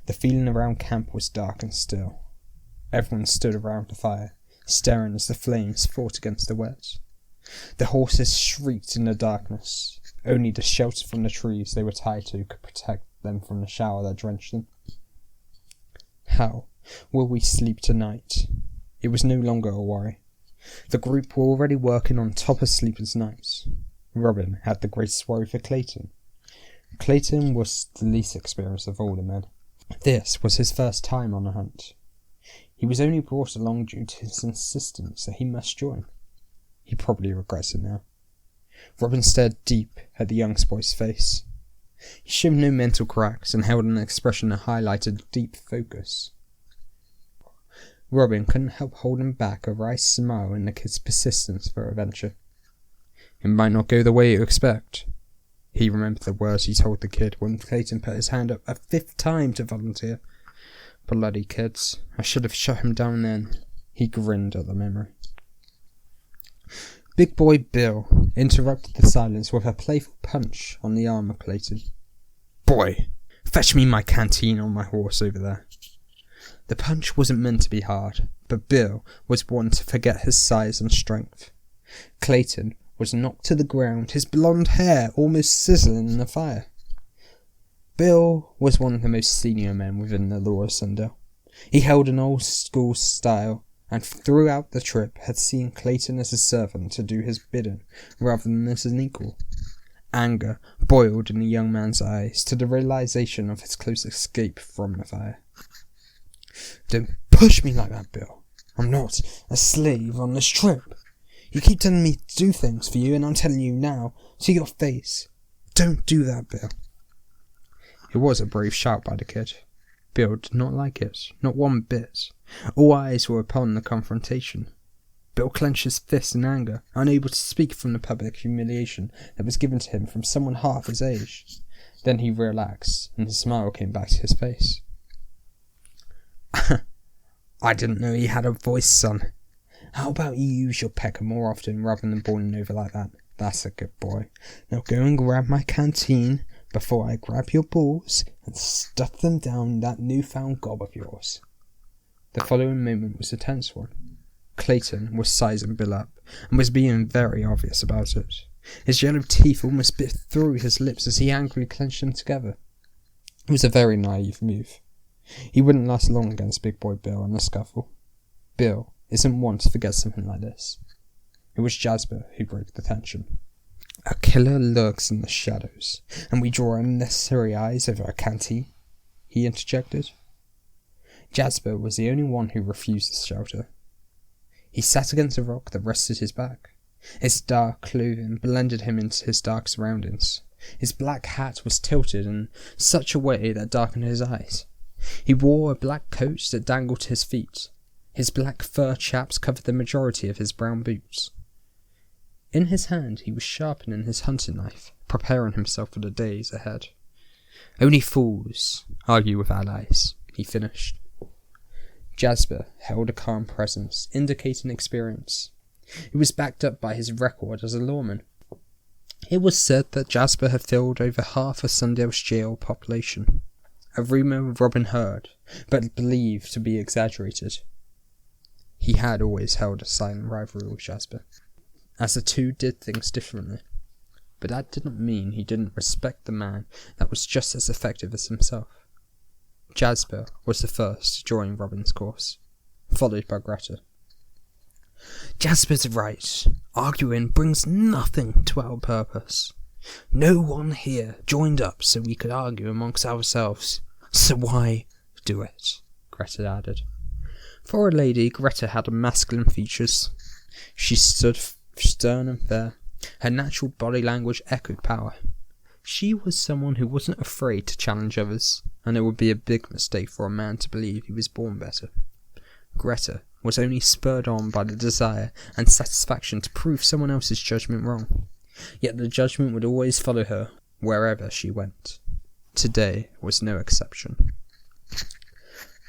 The feeling around camp was dark and still. Everyone stood around the fire, staring as the flames fought against the wet. The horses shrieked in the darkness. Only the shelter from the trees they were tied to could protect them from the shower that drenched them. How will we sleep tonight? It was no longer a worry. The group were already working on top of sleepless nights. Robin had the greatest worry for Clayton. Clayton was the least experienced of all the men. This was his first time on a hunt. He was only brought along due to his insistence that he must join. He probably regrets it now. Robin stared deep at the young boy's face. He showed no mental cracks and held an expression that highlighted deep focus. Robin couldn't help holding back a wry smile in the kid's persistence for a venture. It might not go the way you expect. He remembered the words he told the kid when Clayton put his hand up a 5th time to volunteer. Bloody kids. I should have shut him down then. He grinned at the memory. Big boy Bill interrupted the silence with a playful punch on the arm of Clayton. Boy, fetch me my canteen on my horse over there. The punch wasn't meant to be hard, but Bill was one to forget his size and strength. Clayton was knocked to the ground, his blonde hair almost sizzling in the fire. Bill was one of the most senior men within the law of Sundale. He held an old school style, and throughout the trip had seen Clayton as a servant to do his bidding, rather than as an equal. Anger boiled in the young man's eyes to the realization of his close escape from the fire. Don't push me like that, Bill. I'm not a slave on this trip. You keep telling me to do things for you, and I'm telling you now, to your face. Don't do that, Bill. It was a brave shout by the kid. Bill did not like it, not one bit. All eyes were upon the confrontation. Bill clenched his fist in anger, unable to speak from the public humiliation that was given to him from someone half his age. Then he relaxed, and his smile came back to his face. I didn't know he had a voice, son. How about you use your pecker more often rather than boiling over like that? That's a good boy. Now go and grab my canteen before I grab your balls and stuff them down that newfound gob of yours. The following moment was a tense one. Clayton was sizing Bill up and was being very obvious about it. His yellow teeth almost bit through his lips as he angrily clenched them together. It was a very naive move. He wouldn't last long against Big Boy Bill in a scuffle. Bill isn't one to forget something like this. It was Jasper who broke the tension. A killer lurks in the shadows, and we draw unnecessary eyes over a canteen, he interjected. Jasper was the only one who refused this shelter. He sat against a rock that rested his back. His dark clothing blended him into his dark surroundings. His black hat was tilted in such a way that darkened his eyes. He wore a black coat that dangled to his feet. His black fur chaps covered the majority of his brown boots. In his hand he was sharpening his hunting knife, preparing himself for the days ahead. Only fools argue with allies, he finished. Jasper held a calm presence, indicating experience. It was backed up by his record as a lawman. It was said that Jasper had filled over half of Sundale's jail population. A rumour Robin heard, but believed to be exaggerated. He had always held a silent rivalry with Jasper, as the two did things differently. But that didn't mean he didn't respect the man that was just as effective as himself. Jasper was the first to join Robin's course, followed by Greta. "Jasper's right. Arguing brings nothing to our purpose. No one here joined up so we could argue amongst ourselves. So why do it?" Greta added. For a lady, Greta had masculine features. She stood stern and fair. Her natural body language echoed power. She was someone who wasn't afraid to challenge others, and it would be a big mistake for a man to believe he was born better. Greta was only spurred on by the desire and satisfaction to prove someone else's judgment wrong. Yet the judgment would always follow her wherever she went. Today was no exception.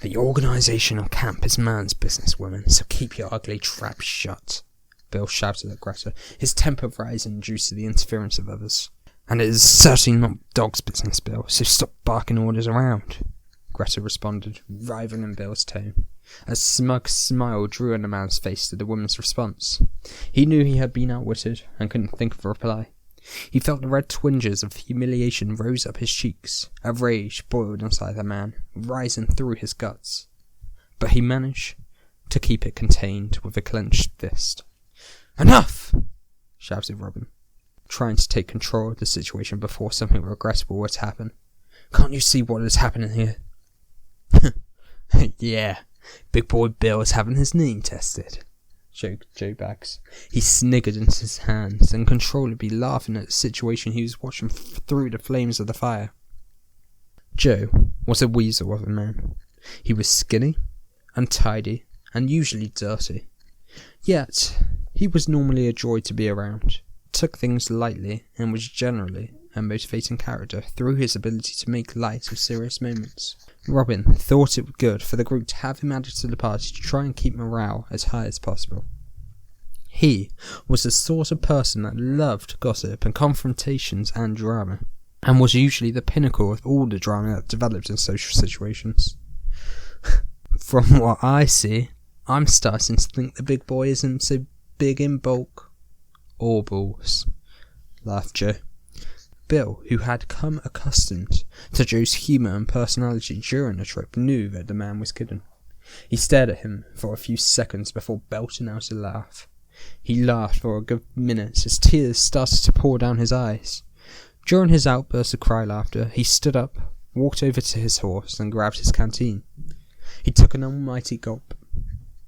"The organisation of camp is man's business, woman, so keep your ugly trap shut," Bill shouted at Greta, his temper rising due to the interference of others. "And it is certainly not dog's business, Bill, so stop barking orders around," Greta responded, rivaling Bill's tone. A smug smile drew on the man's face to the woman's response. He knew he had been outwitted and couldn't think of a reply. He felt the red twinges of humiliation rose up his cheeks. A rage boiled inside the man, rising through his guts. But he managed to keep it contained with a clenched fist. "Enough!" shouted Robin, trying to take control of the situation before something regrettable were to happen. "Can't you see what is happening here?" "Yeah, big boy Bill is having his name tested," joked Joe Baggs. He sniggered into his hands, uncontrollably laughing at the situation he was watching through the flames of the fire. Joe was a weasel of a man. He was skinny, untidy, and usually dirty. Yet, he was normally a joy to be around, took things lightly, and was generally a motivating character through his ability to make light of serious moments. Robin thought it good for the group to have him added to the party to try and keep morale as high as possible. He was the sort of person that loved gossip and confrontations and drama, and was usually the pinnacle of all the drama that developed in social situations. "From what I see, I'm starting to think the big boy isn't so big in bulk or balls," laughed Joe. Bill, who had come accustomed to Joe's humour and personality during the trip, knew that the man was kidding. He stared at him for a few seconds before belting out a laugh. He laughed for a good minute as tears started to pour down his eyes. During his outburst of cry laughter, he stood up, walked over to his horse and grabbed his canteen. He took an almighty gulp.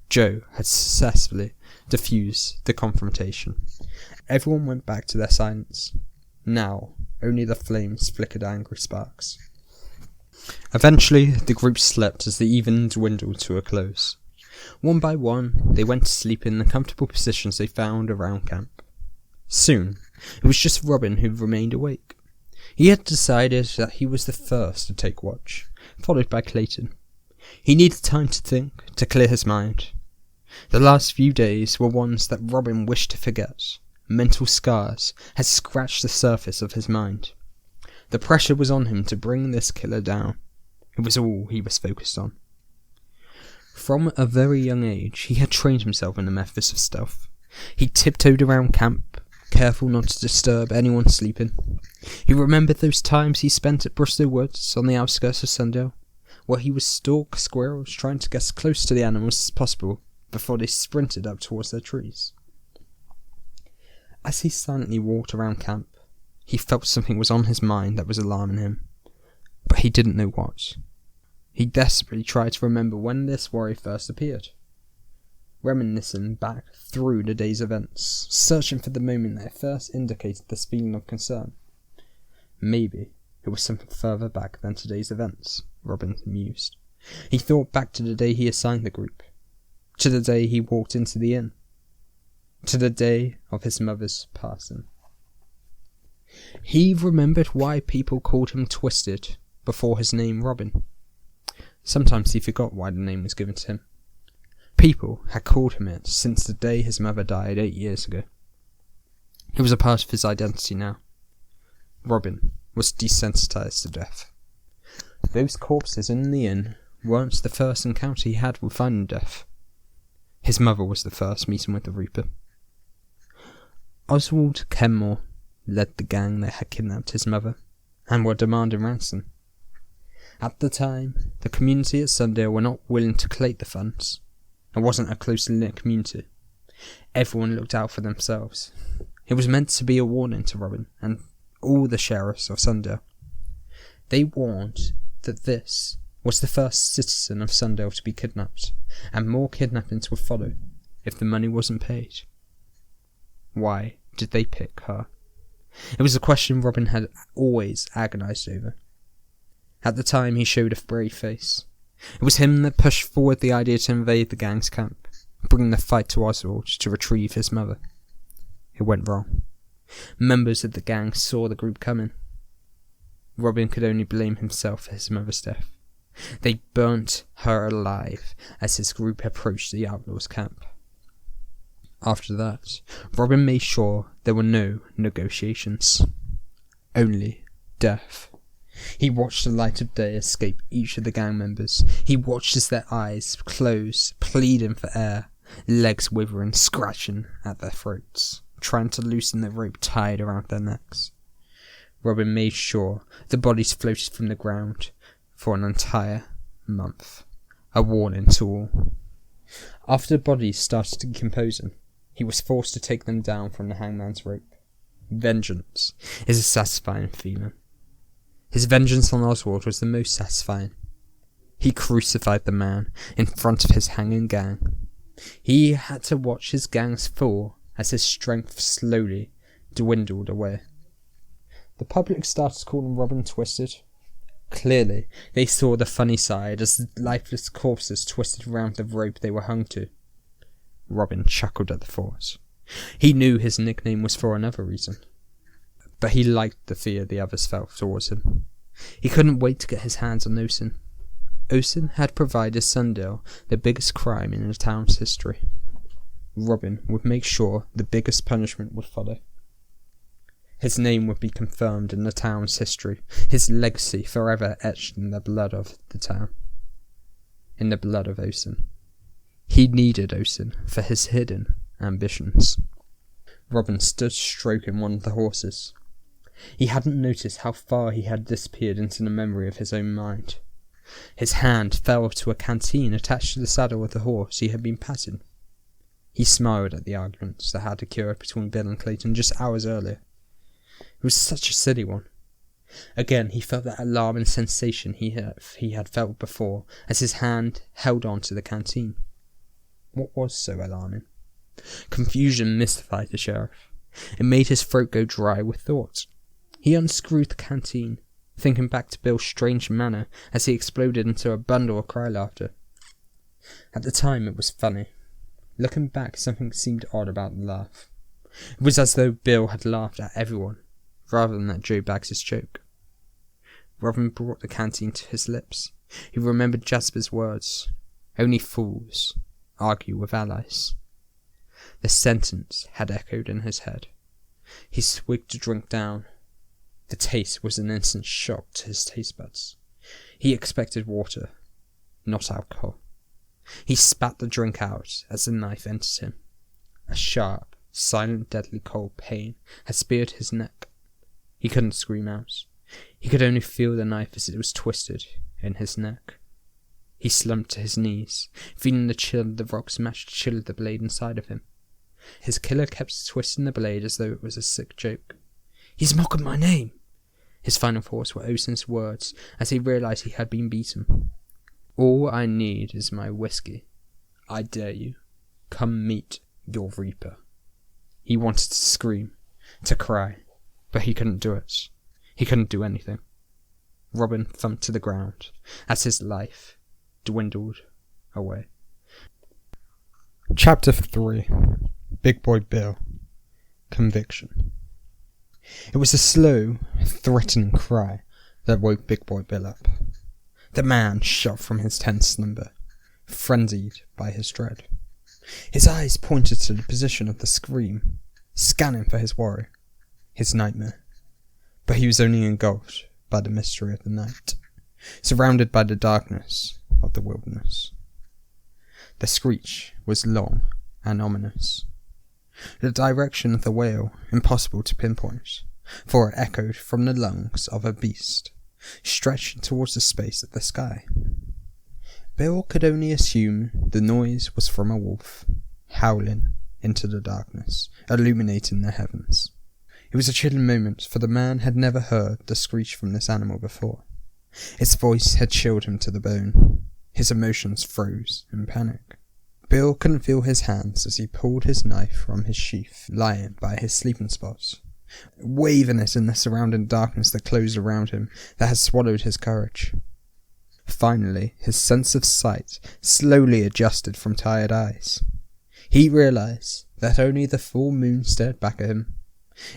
Joe had successfully diffused the confrontation. Everyone went back to their silence. Now, only the flames flickered angry sparks. Eventually, the group slept as the evening dwindled to a close. One by one, they went to sleep in the comfortable positions they found around camp. Soon, it was just Robin who remained awake. He had decided that he was the first to take watch, followed by Clayton. He needed time to think, to clear his mind. The last few days were ones that Robin wished to forget. Mental scars had scratched the surface of his mind. The pressure was on him to bring this killer down. It was all he was focused on. From a very young age, he had trained himself in the methods of stealth. He tiptoed around camp, careful not to disturb anyone sleeping. He remembered those times he spent at Bristol Woods on the outskirts of Sundale, where he would stalk squirrels trying to get as close to the animals as possible before they sprinted up towards their trees. As he silently walked around camp, he felt something was on his mind that was alarming him, but he didn't know what. He desperately tried to remember when this worry first appeared, reminiscing back through the day's events, searching for the moment that first indicated this feeling of concern. Maybe it was something further back than today's events, Robin mused. He thought back to the day he assigned the group, to the day he walked into the inn, to the day of his mother's passing. He remembered why people called him Twisted before his name Robin. Sometimes he forgot why the name was given to him. People had called him it since the day his mother died 8 years ago. It was a part of his identity now. Robin was desensitized to death. Those corpses in the inn weren't the first encounter he had with finding death. His mother was the first meeting with the Reaper. Oswald Kenmore led the gang that had kidnapped his mother and were demanding ransom. At the time, the community at Sundale were not willing to collate the funds. It wasn't a closely knit community. Everyone looked out for themselves. It was meant to be a warning to Robin and all the sheriffs of Sundale. They warned that this was the first citizen of Sundale to be kidnapped, and more kidnappings would follow if the money wasn't paid. Why did they pick her? It was a question Robin had always agonised over. At the time, he showed a brave face. It was him that pushed forward the idea to invade the gang's camp, bringing the fight to Oswald to retrieve his mother. It went wrong. Members of the gang saw the group coming. Robin could only blame himself for his mother's death. They burnt her alive as his group approached the outlaws' camp. After that, Robin made sure there were no negotiations. Only death. He watched the light of day escape each of the gang members. He watched as their eyes closed, pleading for air, legs withering, scratching at their throats, trying to loosen the rope tied around their necks. Robin made sure the bodies floated from the ground for an entire month. A warning to all. After the bodies started decomposing, he was forced to take them down from the hangman's rope. Vengeance is a satisfying feeling. His vengeance on Oswald was the most satisfying. He crucified the man in front of his hanging gang. He had to watch his gangs fall as his strength slowly dwindled away. The public started calling Robin twisted. Clearly, they saw the funny side as the lifeless corpses twisted around the rope they were hung to. Robin chuckled at the thought. He knew his nickname was for another reason, but he liked the fear the others felt towards him. He couldn't wait to get his hands on Osen. Osen had provided Sundale the biggest crime in the town's history. Robin would make sure the biggest punishment would follow. His name would be confirmed in the town's history, his legacy forever etched in the blood of the town. In the blood of Osen. He needed Osen for his hidden ambitions. Robin stood stroking one of the horses. He hadn't noticed how far he had disappeared into the memory of his own mind. His hand fell to a canteen attached to the saddle of the horse he had been patting. He smiled at the arguments that had occurred between Bill and Clayton just hours earlier. It was such a silly one. Again, he felt that alarming sensation he had felt before as his hand held on to the canteen. What was so alarming? Confusion mystified the sheriff. It made his throat go dry with thought. He unscrewed the canteen, thinking back to Bill's strange manner as he exploded into a bundle of cry laughter. At the time, it was funny. Looking back, something seemed odd about the laugh. It was as though Bill had laughed at everyone, rather than at Joe Baggs' joke. Robin brought the canteen to his lips. He remembered Jasper's words. Only fools argue with allies. The sentence had echoed in his head. He swigged the drink down. The taste was an instant shock to his taste buds. He expected water, not alcohol. He spat the drink out as the knife entered him. A sharp, silent, deadly cold pain had speared his neck. He couldn't scream out. He could only feel the knife as it was twisted in his neck. He slumped to his knees, feeling the chill of the rocks match the chill of the blade inside of him. His killer kept twisting the blade as though it was a sick joke. "He's mocking my name!" His final thoughts were Osen's words as he realised he had been beaten. "All I need is my whiskey. I dare you. Come meet your reaper." He wanted to scream, to cry, but he couldn't do it. He couldn't do anything. Robin thumped to the ground as his life dwindled away. Chapter 3. Big Boy Bill. Conviction. It was a slow, threatening cry that woke Big Boy Bill up. The man shot from his tense slumber, frenzied by his dread. His eyes pointed to the position of the scream, scanning for his worry, his nightmare. But he was only engulfed by the mystery of the night, surrounded by the darkness of the wilderness. The screech was long and ominous. The direction of the wail impossible to pinpoint, for it echoed from the lungs of a beast stretching towards the space of the sky. Bill could only assume the noise was from a wolf, howling into the darkness, illuminating the heavens. It was a chilling moment, for the man had never heard the screech from this animal before. Its voice had chilled him to the bone. His emotions froze in panic. Bill couldn't feel his hands as he pulled his knife from his sheath lying by his sleeping spot, waving it in the surrounding darkness that closed around him, that had swallowed his courage. Finally, his sense of sight slowly adjusted from tired eyes. He realized that only the full moon stared back at him.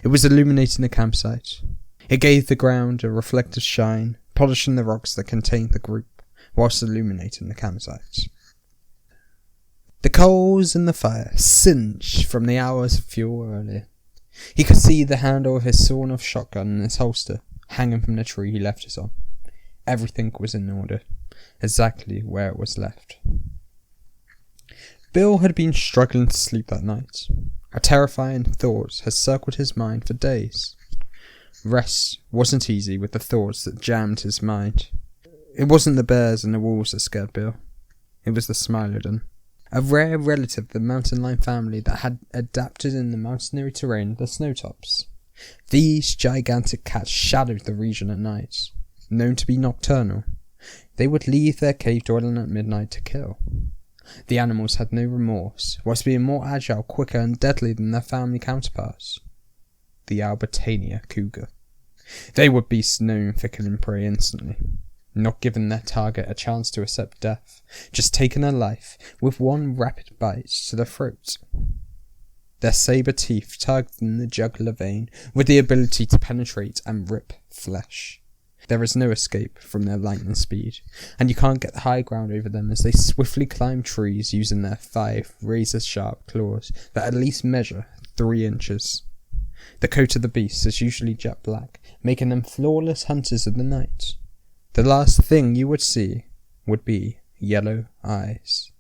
It was illuminating the campsite. It gave the ground a reflective shine, polishing the rocks that contained the group, whilst illuminating the campsite. The coals in the fire singed from the hours of fuel earlier. He could see the handle of his sawn-off shotgun in its holster, hanging from the tree he left it on. Everything was in order, exactly where it was left. Bill had been struggling to sleep that night. A terrifying thought had circled his mind for days. Rest wasn't easy with the thoughts that jammed his mind. It wasn't the bears and the wolves that scared Bill. It was the Smilodon, a rare relative of the mountain lion family that had adapted in the mountaineering terrain of the snowtops. These gigantic cats shadowed the region at night. Known to be nocturnal, they would leave their cave dwelling at midnight to kill. The animals had no remorse, whilst being more agile, quicker and deadly than their family counterparts, the Albertania cougar. They were beasts known for killing prey instantly, not giving their target a chance to accept death, just taking a life with one rapid bite to the throat. Their saber teeth tugged in the jugular vein with the ability to penetrate and rip flesh. There is no escape from their lightning speed, and you can't get the high ground over them as they swiftly climb trees using their 5 razor-sharp claws that at least measure 3 inches. The coat of the beast is usually jet black, making them flawless hunters of the night. The last thing you would see would be yellow eyes.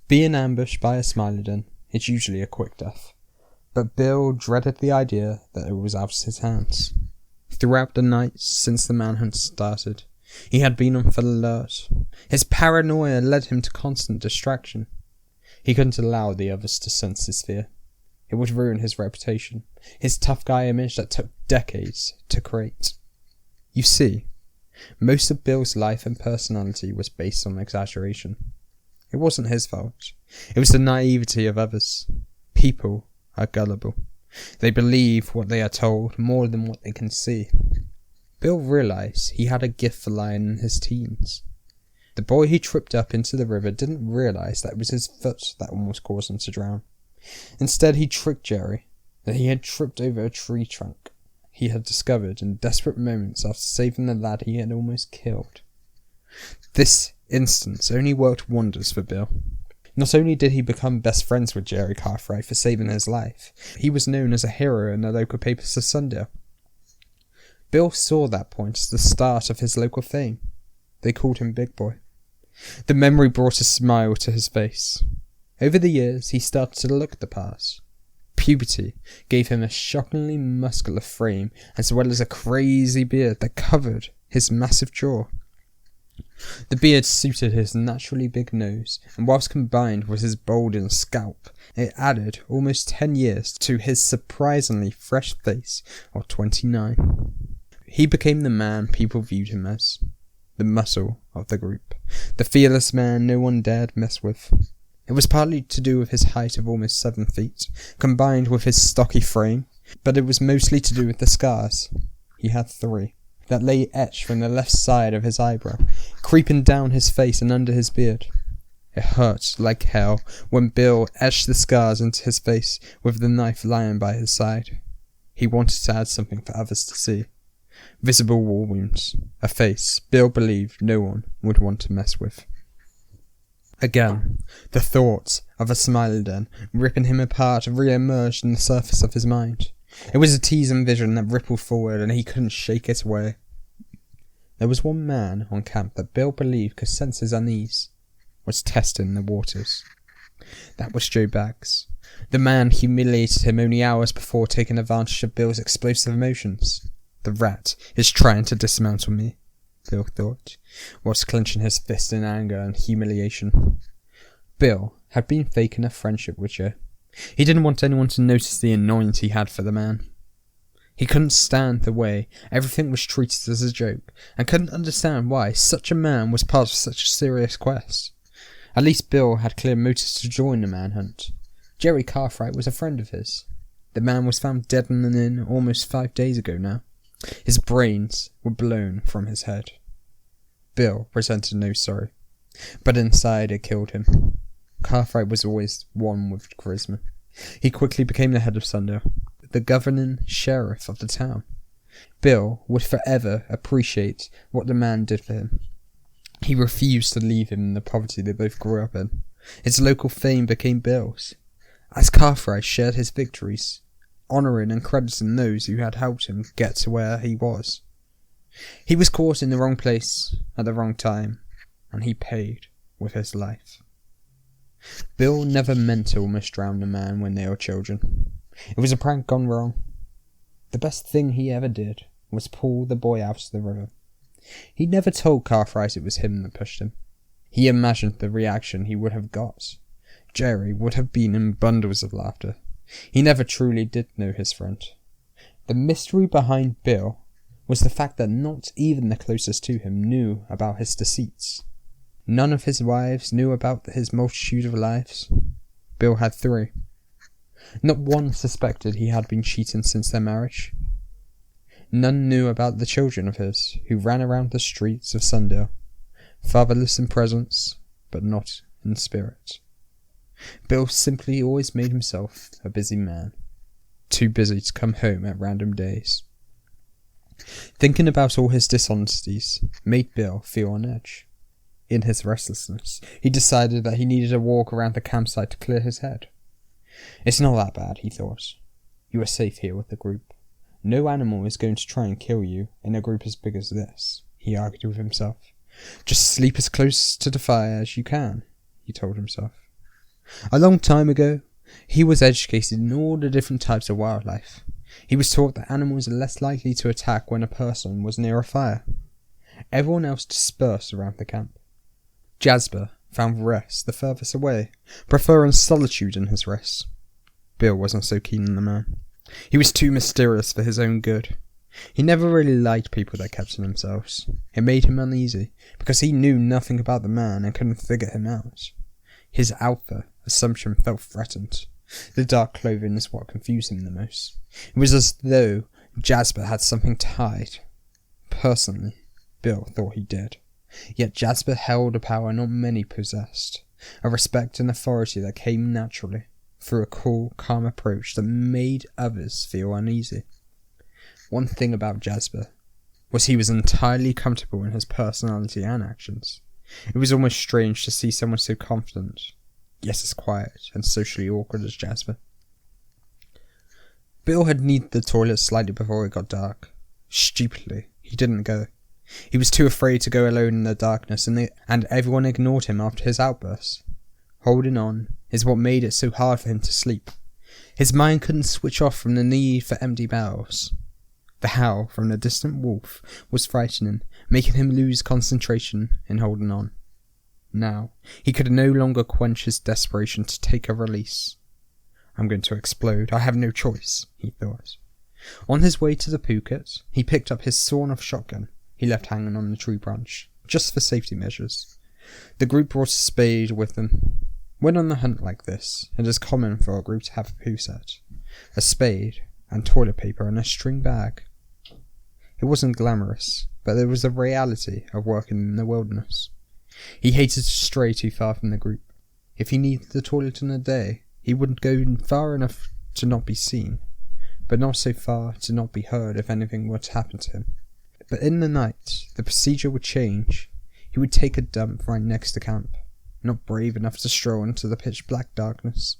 Being ambushed by a Smilodon is usually a quick death, but Bill dreaded the idea that it was out of his hands. Throughout the night since the manhunt started, he had been on full alert. His paranoia led him to constant distraction. He couldn't allow the others to sense his fear. It would ruin his reputation, his tough guy image that took decades to create. You see, most of Bill's life and personality was based on exaggeration. It wasn't his fault. It was the naivety of others. People are gullible. They believe what they are told more than what they can see. Bill realised he had a gift for lying in his teens. The boy who tripped up into the river didn't realise that it was his foot that almost caused him to drown. Instead, he tricked Jerry that he had tripped over a tree trunk he had discovered in desperate moments after saving the lad he had almost killed. This instance only worked wonders for Bill. Not only did he become best friends with Jerry Cartwright for saving his life, he was known as a hero in the local papers of Sundale. Bill saw that point as the start of his local fame. They called him Big Boy. The memory brought a smile to his face. Over the years, he started to look the part. Puberty gave him a shockingly muscular frame, as well as a crazy beard that covered his massive jaw. The beard suited his naturally big nose, and whilst combined with his balding scalp, it added almost 10 years to his surprisingly fresh face of 29. He became the man people viewed him as, the muscle of the group, the fearless man no one dared mess with. It was partly to do with his height of almost 7 feet, combined with his stocky frame, but it was mostly to do with the scars. He had 3. That lay etched from the left side of his eyebrow, creeping down his face and under his beard. It hurt like hell when Bill etched the scars into his face with the knife lying by his side. He wanted to add something for others to see. Visible war wounds, a face Bill believed no one would want to mess with. Again, the thought of a Smilodon ripping him apart re-emerged in the surface of his mind. It was a teasing vision that rippled forward, and he couldn't shake it away. There was one man on camp that Bill believed could sense his unease, was testing the waters. That was Joe Baggs. The man humiliated him only hours before taking advantage of Bill's explosive emotions. The rat is trying to dismantle me, Bill thought, whilst clenching his fist in anger and humiliation. Bill had been faking a friendship with Joe. He didn't want anyone to notice the annoyance he had for the man. He couldn't stand the way everything was treated as a joke, and couldn't understand why such a man was part of such a serious quest. At least Bill had clear motives to join the manhunt. Jerry Cartwright was a friend of his. The man was found dead in an inn almost 5 days ago now. His brains were blown from his head. Bill presented no sorry, but inside it killed him. Cartwright was always one with charisma. He quickly became the head of Sundale, the governing sheriff of the town. Bill would forever appreciate what the man did for him. He refused to leave him in the poverty they both grew up in. His local fame became Bill's, as Cartwright shared his victories, honouring and crediting those who had helped him get to where he was. He was caught in the wrong place at the wrong time, and he paid with his life. Bill never meant to almost drown a man when they were children. It was a prank gone wrong. The best thing he ever did was pull the boy out of the river. He never told Cartwright it was him that pushed him. He imagined the reaction he would have got. Jerry would have been in bundles of laughter. He never truly did know his friend. The mystery behind Bill was the fact that not even the closest to him knew about his deceits. None of his wives knew about his multitude of lives. Bill had 3. Not one suspected he had been cheating since their marriage. None knew about the children of his who ran around the streets of Sundale, fatherless in presence, but not in spirit. Bill simply always made himself a busy man, too busy to come home at random days. Thinking about all his dishonesties made Bill feel on edge. In his restlessness, he decided that he needed a walk around the campsite to clear his head. It's not that bad, he thought. You are safe here with the group. No animal is going to try and kill you in a group as big as this, he argued with himself. Just sleep as close to the fire as you can, he told himself. A long time ago, he was educated in all the different types of wildlife. He was taught that animals are less likely to attack when a person was near a fire. Everyone else dispersed around the camp. Jasper found rest the furthest away, preferring solitude in his rest. Bill wasn't so keen on the man. He was too mysterious for his own good. He never really liked people that kept to themselves. It made him uneasy, because he knew nothing about the man and couldn't figure him out. His alpha assumption felt threatened. The dark clothing is what confused him the most. It was as though Jasper had something to hide. Personally, Bill thought he did. Yet Jasper held a power not many possessed, a respect and authority that came naturally, through a cool, calm approach that made others feel uneasy. One thing about Jasper was he was entirely comfortable in his personality and actions. It was almost strange to see someone so confident, yet as quiet and socially awkward as Jasper. Bill had needed the toilet slightly before it got dark. Stupidly, he didn't go. He was too afraid to go alone in the darkness, and everyone ignored him after his outbursts. Holding on is what made it so hard for him to sleep. His mind couldn't switch off from the need for empty bowels. The howl from the distant wolf was frightening, making him lose concentration in holding on. Now, he could no longer quench his desperation to take a release. I'm going to explode. I have no choice, he thought. On his way to the Phuket, he picked up his sawn-off shotgun he left hanging on the tree branch, just for safety measures. The group brought a spade with them. When on the hunt like this, it is common for a group to have a poo set, a spade, and toilet paper in a string bag. It wasn't glamorous, but there was a reality of working in the wilderness. He hated to stray too far from the group. If he needed the toilet in a day, he wouldn't go far enough to not be seen, but not so far to not be heard if anything were to happen to him. But in the night, the procedure would change. He would take a dump right next to camp, not brave enough to stroll into the pitch-black darkness.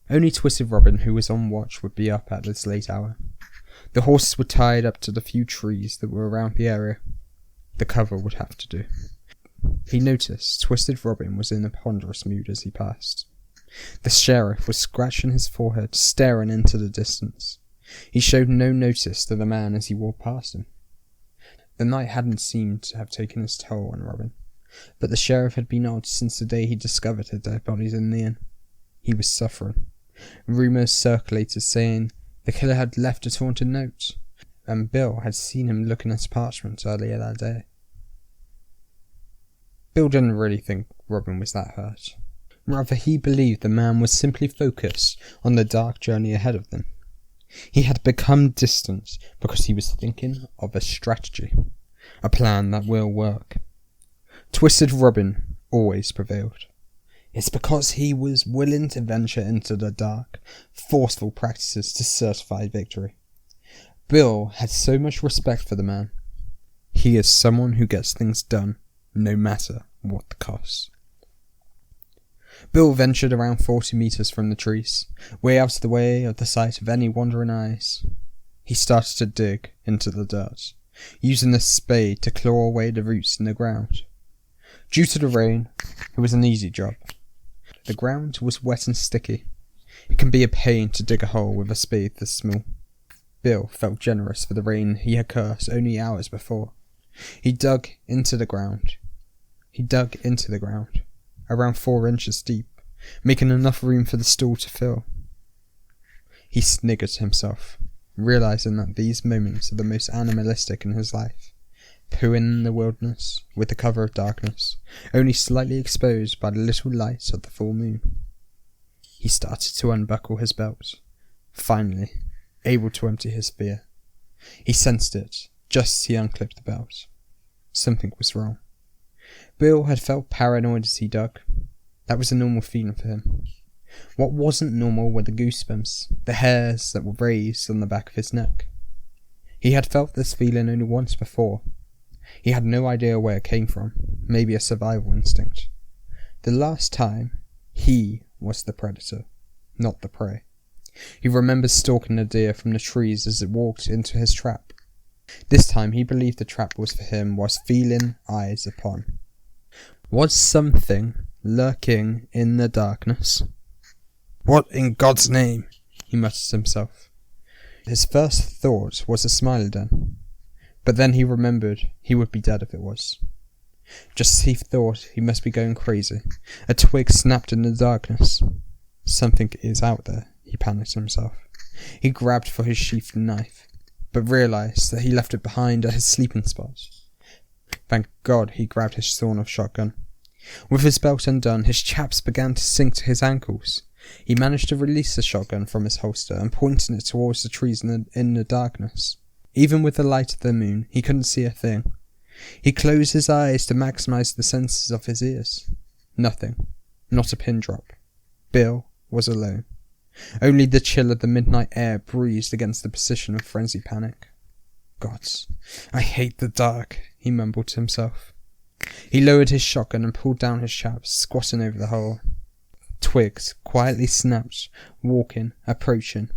Only Twisted Robin, who was on watch, would be up at this late hour. The horses were tied up to the few trees that were around the area. The cover would have to do. He noticed Twisted Robin was in a ponderous mood as he passed. The sheriff was scratching his forehead, staring into the distance. He showed no notice to the man as he walked past him. The night hadn't seemed to have taken its toll on Robin, but the sheriff had been odd since the day he discovered the dead bodies in the inn. He was suffering. Rumours circulated saying the killer had left a taunted note, and Bill had seen him looking at parchment earlier that day. Bill didn't really think Robin was that hurt. Rather, he believed the man was simply focused on the dark journey ahead of them. He had become distant because he was thinking of a strategy, a plan that will work. Twisted Robin always prevailed. It's because he was willing to venture into the dark, forceful practices to certify victory. Bill had so much respect for the man. He is someone who gets things done, no matter what the cost. Bill ventured around 40 metres from the trees, way out of the way of the sight of any wandering eyes. He started to dig into the dirt, using the spade to claw away the roots in the ground. Due to the rain, it was an easy job. The ground was wet and sticky. It can be a pain to dig a hole with a spade this small. Bill felt generous for the rain he had cursed only hours before. He dug into the ground, around 4 inches deep, making enough room for the stool to fill. He sniggered to himself, realising that these moments are the most animalistic in his life. Pooing in the wilderness, with the cover of darkness, only slightly exposed by the little light of the full moon. He started to unbuckle his belt, finally, able to empty his fear. He sensed it, just as he unclipped the belt. Something was wrong. Bill had felt paranoid as he dug. That was a normal feeling for him. What wasn't normal were the goosebumps, the hairs that were raised on the back of his neck. He had felt this feeling only once before. He had no idea where it came from, maybe a survival instinct. The last time, he was the predator, not the prey. He remembered stalking a deer from the trees as it walked into his trap. This time he believed the trap was for him, was feeling eyes upon. Was something lurking in the darkness? What in God's name? He muttered to himself. His first thought was a smiley den, but then he remembered he would be dead if it was. Just as he thought, he must be going crazy. A twig snapped in the darkness. Something is out there, he panicked himself. He grabbed for his sheathed knife, but realised that he left it behind at his sleeping spot. Thank God he grabbed his sawn-off shotgun. With his belt undone, his chaps began to sink to his ankles. He managed to release the shotgun from his holster and pointed it towards the trees in the darkness. Even with the light of the moon, he couldn't see a thing. He closed his eyes to maximise the senses of his ears. Nothing. Not a pin drop. Bill was alone. Only the chill of the midnight air breezed against the position of frenzied panic. Gods, I hate the dark, he mumbled to himself. He lowered his shotgun and pulled down his chaps, squatting over the hole. Twigs quietly snapped, walking, approaching.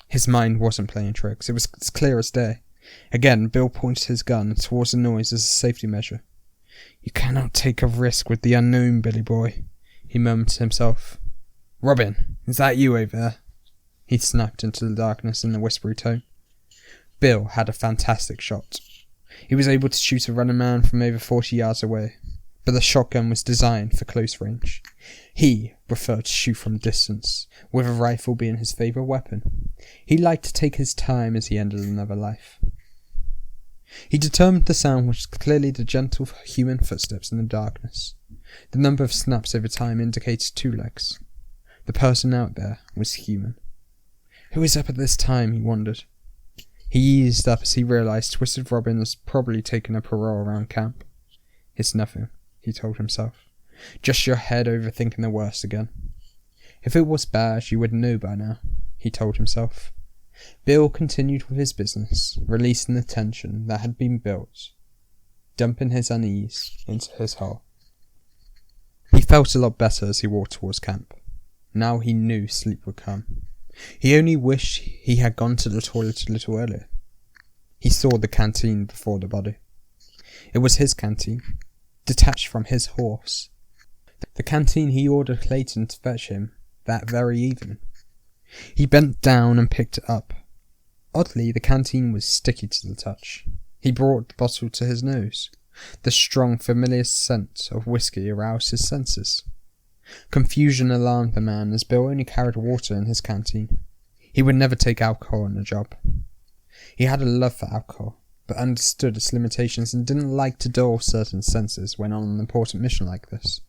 His mind wasn't playing tricks. It was as clear as day. Again, Bill pointed his gun towards the noise as a safety measure. You cannot take a risk with the unknown, Billy boy, he murmured to himself. Robin, is that you over there? He snapped into the darkness in a whispery tone. Bill had a fantastic shot. He was able to shoot a running man from over 40 yards away, but the shotgun was designed for close range. He preferred to shoot from distance, with a rifle being his favourite weapon. He liked to take his time as he ended another life. He determined the sound was clearly the gentle human footsteps in the darkness. The number of snaps over time indicated 2 legs. The person out there was human. Who is up at this time, he wondered. He eased up as he realised Twisted Robin was probably taking a parole around camp. It's nothing, he told himself. Just your head overthinking the worst again. If it was bad, you would know by now, he told himself. Bill continued with his business, releasing the tension that had been built, dumping his unease into his hole. He felt a lot better as he walked towards camp. Now he knew sleep would come. He only wished he had gone to the toilet a little earlier. He saw the canteen before the body. It was his canteen, detached from his horse. The canteen he ordered Clayton to fetch him that very evening. He bent down and picked it up. Oddly, the canteen was sticky to the touch. He brought the bottle to his nose. The strong, familiar scent of whiskey aroused his senses. Confusion alarmed the man as Bill only carried water in his canteen. He would never take alcohol on the job. He had a love for alcohol, but understood its limitations and didn't like to dull certain senses when on an important mission like this.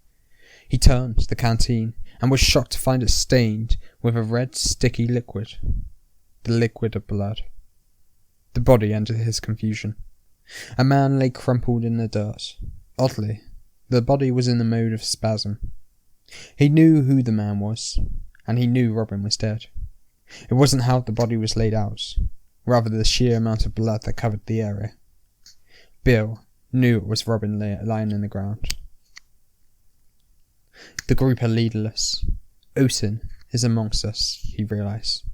He turned to the canteen and was shocked to find it stained with a red, sticky liquid. The liquid of blood. The body ended his confusion. A man lay crumpled in the dirt. Oddly, the body was in the mode of spasm. He knew who the man was, and he knew Robin was dead. It wasn't how the body was laid out, rather the sheer amount of blood that covered the area. Bill knew it was Robin lying in the ground. The group are leaderless. Otin is amongst us, he realised.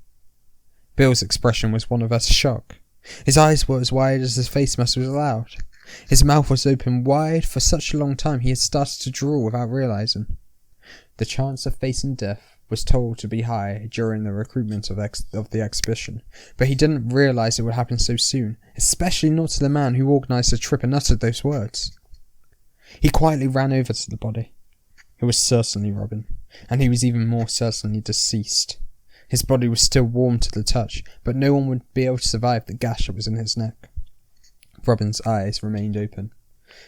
Bill's expression was one of utter shock. His eyes were as wide as his face muscles allowed. His mouth was open wide for such a long time he had started to drool without realising. The chance of facing death was told to be high during the recruitment of the exhibition, but he didn't realise it would happen so soon, especially not to the man who organised the trip and uttered those words. He quietly ran over to the body. It was certainly Robin, and he was even more certainly deceased. His body was still warm to the touch, but no one would be able to survive the gash that was in his neck. Robin's eyes remained open.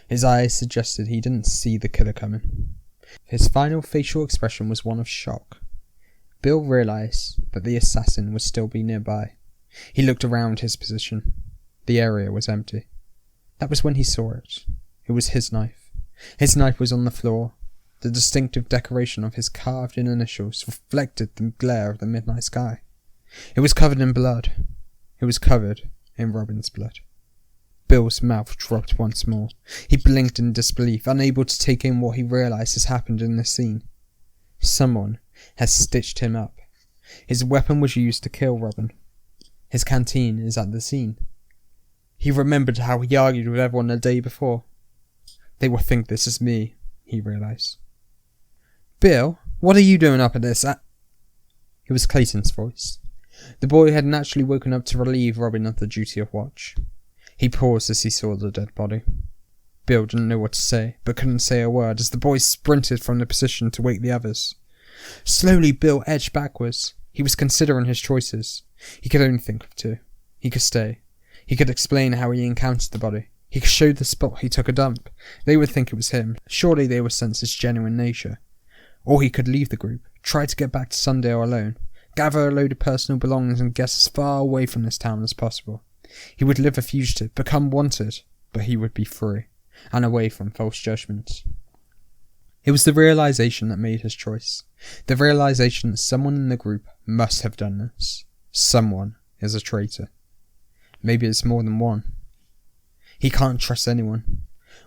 His eyes suggested he didn't see the killer coming. His final facial expression was one of shock. Bill realised that the assassin would still be nearby. He looked around his position. The area was empty. That was when he saw it. It was his knife. His knife was on the floor. The distinctive decoration of his carved-in initials reflected the glare of the midnight sky. It was covered in blood. It was covered in Robin's blood. Bill's mouth dropped once more. He blinked in disbelief, unable to take in what he realised has happened in this scene. Someone has stitched him up. His weapon was used to kill Robin. His canteen is at the scene. He remembered how he argued with everyone the day before. They will think this is me, he realised. Bill, what are you doing up at this? It was Clayton's voice. The boy had naturally woken up to relieve Robin of the duty of watch. He paused as he saw the dead body. Bill didn't know what to say, but couldn't say a word as the boy sprinted from the position to wake the others. Slowly, Bill edged backwards. He was considering his choices. He could only think of two. He could stay. He could explain how he encountered the body. He could show the spot he took a dump. They would think it was him. Surely they would sense his genuine nature. Or he could leave the group, try to get back to Sundale alone, gather a load of personal belongings and get as far away from this town as possible. He would live a fugitive, become wanted, but he would be free, and away from false judgments. It was the realisation that made his choice. The realisation that someone in the group must have done this. Someone is a traitor. Maybe it's more than one. He can't trust anyone.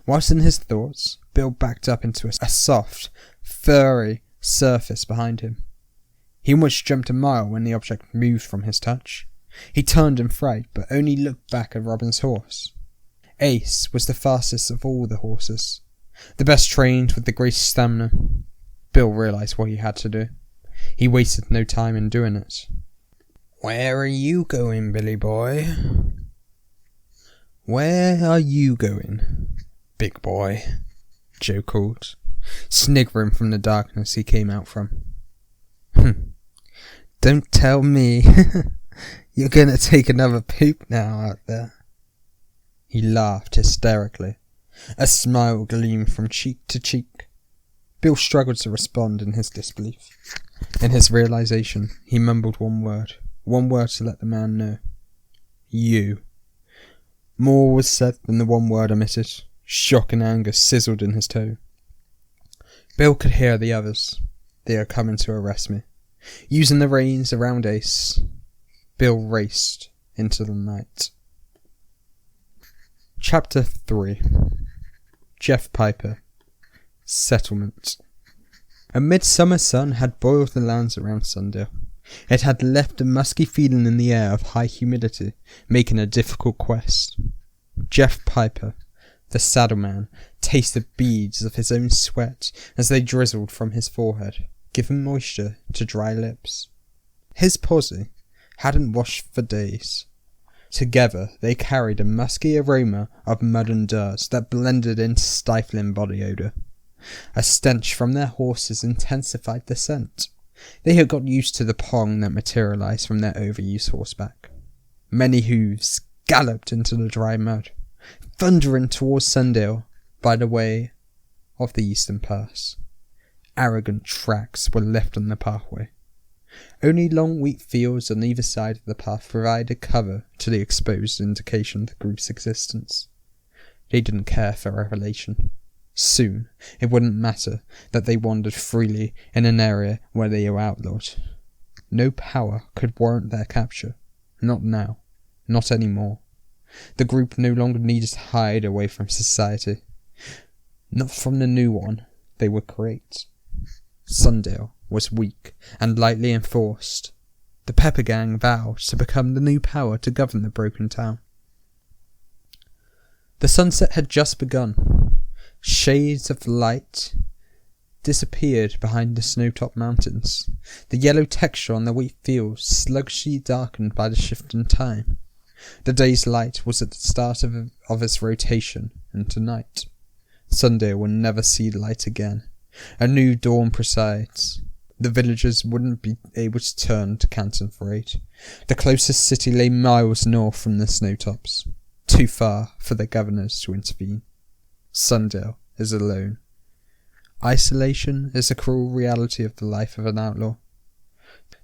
Whilst in his thoughts, Bill backed up into a soft, furry surface behind him. He almost jumped a mile when the object moved from his touch. He turned in fright, but only looked back at Robin's horse. Ace was the fastest of all the horses, the best trained with the greatest stamina. Bill realised what he had to do. He wasted no time in doing it. "Where are you going, Billy boy?" "Where are you going, big boy?" Joe called, sniggering from the darkness he came out from. "Don't tell me you're going to take another poop now out there." He laughed hysterically. A smile gleamed from cheek to cheek. Bill struggled to respond in his disbelief. In his realisation, he mumbled one word to let the man know. "You." More was said than the one word omitted. Shock and anger sizzled in his tone. Bill could hear the others. They are coming to arrest me. Using the reins around Ace, Bill raced into the night. Chapter 3. Jeff Piper. Settlement. A midsummer sun had boiled the lands around Sundale. It had left a musky feeling in the air of high humidity, making a difficult quest. Jeff Piper, the saddleman, tasted beads of his own sweat as they drizzled from his forehead, giving moisture to dry lips. His posse hadn't washed for days. Together, they carried a musky aroma of mud and dirt that blended into stifling body odour. A stench from their horses intensified the scent. They had got used to the pong that materialised from their overused horseback. Many hooves galloped into the dry mud, thundering towards Sundale by the way of the Eastern Pass. Arrogant tracks were left on the pathway. Only long wheat fields on either side of the path provided cover to the exposed indication of the group's existence. They didn't care for revelation. Soon, it wouldn't matter that they wandered freely in an area where they were outlawed. No power could warrant their capture. Not now. Not anymore. The group no longer needed to hide away from society. Not from the new one they would create. Sundale was weak and lightly enforced. The Pepper Gang vowed to become the new power to govern the broken town. The sunset had just begun. Shades of light disappeared behind the snow-topped mountains, the yellow texture on the wheat fields sluggishly darkened by the shift in time. The day's light was at the start of its rotation into night. Sundale will never see light again. A new dawn presides. The villagers wouldn't be able to turn to Canton for aid. The closest city lay miles north from the snowtops, too far for their governors to intervene. Sundale is alone. Isolation is a cruel reality of the life of an outlaw.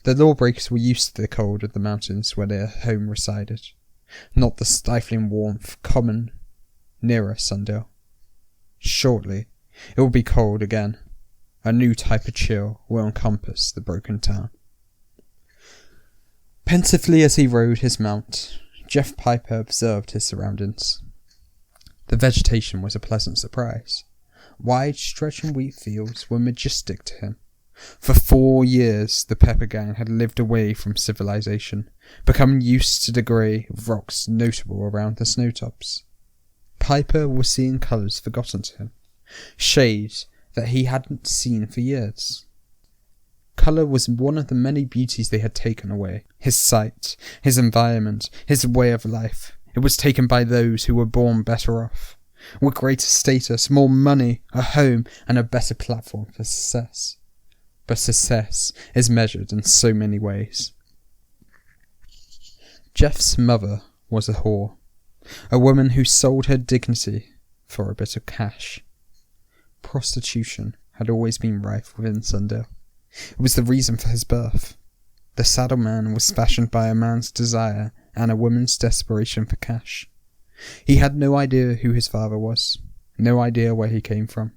The lawbreakers were used to the cold of the mountains where their home resided, not the stifling warmth common nearer Sundale. Shortly, it will be cold again. A new type of chill will encompass the broken town. Pensively as he rode his mount, Jeff Piper observed his surroundings. The vegetation was a pleasant surprise. Wide stretching wheat fields were majestic to him. For 4 years the Pepper Gang had lived away from civilization, becoming used to the grey rocks notable around the snowtops. Piper was seeing colours forgotten to him, shades that he hadn't seen for years. Colour was one of the many beauties they had taken away. His sight, his environment, his way of life. It was taken by those who were born better off, with greater status, more money, a home, and a better platform for success. But success is measured in so many ways. Jeff's mother was a whore, a woman who sold her dignity for a bit of cash. Prostitution had always been rife within Sundale. It was the reason for his birth. The saddle man was fashioned by a man's desire and a woman's desperation for cash. He had no idea who his father was, no idea where he came from.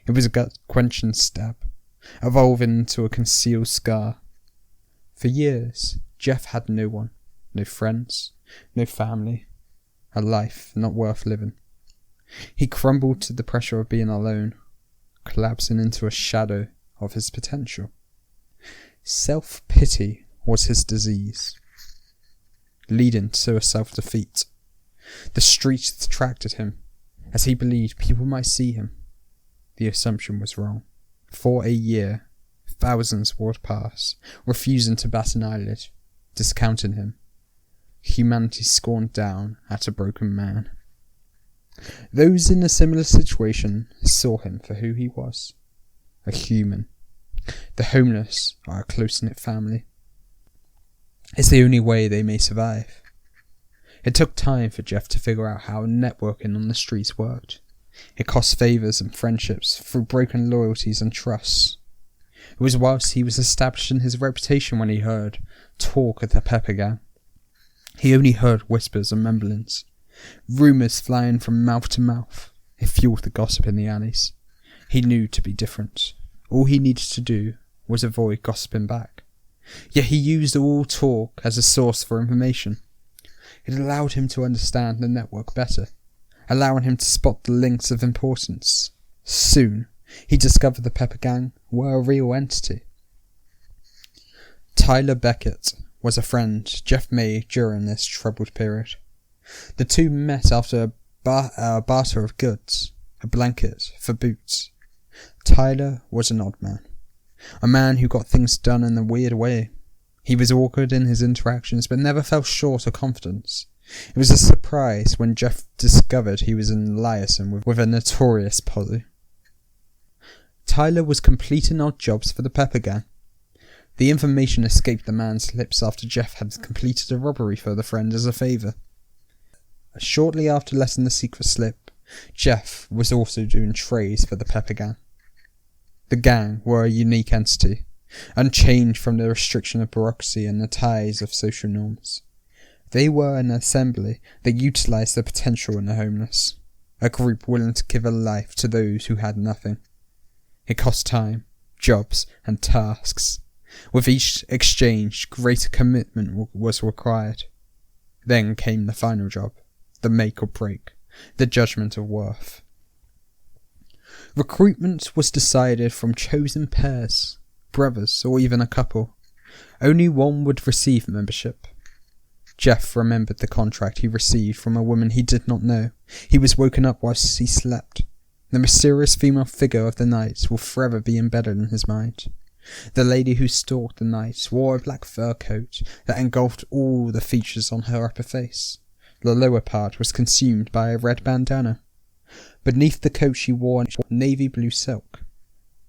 It was a gut-quenching stab, evolving into a concealed scar. For years, Jeff had no one, no friends, no family, a life not worth living. He crumbled to the pressure of being alone, collapsing into a shadow of his potential. Self-pity was his disease, leading to a self-defeat. The streets attracted him, as he believed people might see him. The assumption was wrong. For a year, thousands walked past, refusing to bat an eyelid, discounting him. Humanity scorned down at a broken man. Those in a similar situation saw him for who he was, a human. The homeless are a close-knit family. It's the only way they may survive. It took time for Jeff to figure out how networking on the streets worked. It cost favours and friendships through broken loyalties and trusts. It was whilst he was establishing his reputation when he heard talk of the Pepper Gang. He only heard whispers and mumblings, rumours flying from mouth to mouth. It fueled the gossip in the alleys. He knew to be different. All he needed to do was avoid gossiping back. Yet he used all talk as a source for information. It allowed him to understand the network better, allowing him to spot the links of importance. Soon, he discovered the Pepper Gang were a real entity. Tyler Beckett was a friend Jeff made during this troubled period. The two met after a barter of goods, a blanket for boots. Tyler was an odd man, a man who got things done in a weird way. He was awkward in his interactions, but never fell short of confidence. It was a surprise when Jeff discovered he was in liaison with a notorious posse. Tyler was completing odd jobs for the Pepper Gang. The information escaped the man's lips after Jeff had completed a robbery for the friend as a favour. Shortly after letting the secret slip, Jeff was also doing trays for the Pepper Gang. The gang were a unique entity, unchanged from the restriction of bureaucracy and the ties of social norms. They were an assembly that utilised the potential in the homeless, a group willing to give a life to those who had nothing. It cost time, jobs, and tasks. With each exchange, greater commitment was required. Then came the final job, the make or break, the judgment of worth. Recruitment was decided from chosen pairs, brothers, or even a couple. Only one would receive membership. Jeff remembered the contract he received from a woman he did not know. He was woken up whilst he slept. The mysterious female figure of the night will forever be embedded in his mind. The lady who stalked the night wore a black fur coat that engulfed all the features on her upper face. The lower part was consumed by a red bandana. Beneath the coat she wore navy blue silk.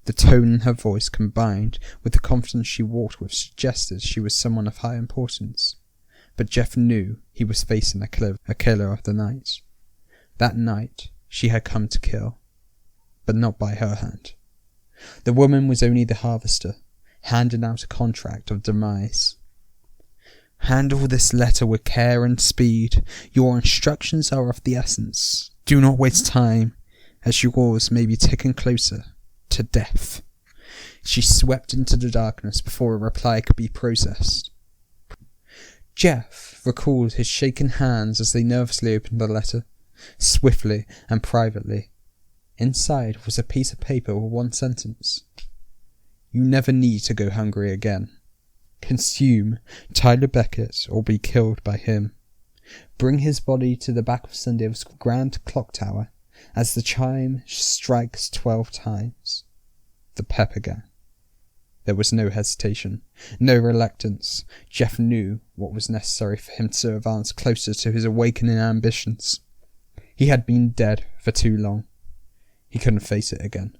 The tone in her voice combined with the confidence she walked with suggested she was someone of high importance. But Jeff knew he was facing a killer of the night. That night she had come to kill, but not by her hand. The woman was only the harvester, handing out a contract of demise. Handle this letter with care and speed. Your instructions are of the essence. Do not waste time, as yours may be ticking closer to death. She swept into the darkness before a reply could be processed. Jeff recalled his shaken hands as they nervously opened the letter, swiftly and privately. Inside was a piece of paper with one sentence. You never need to go hungry again. Consume Tyler Beckett or be killed by him. Bring his body to the back of Sundale's grand clock tower as the chime strikes 12 times. The Pepper Gang. There was no hesitation, no reluctance. Jeff knew what was necessary for him to advance closer to his awakening ambitions. He had been dead for too long. He couldn't face it again,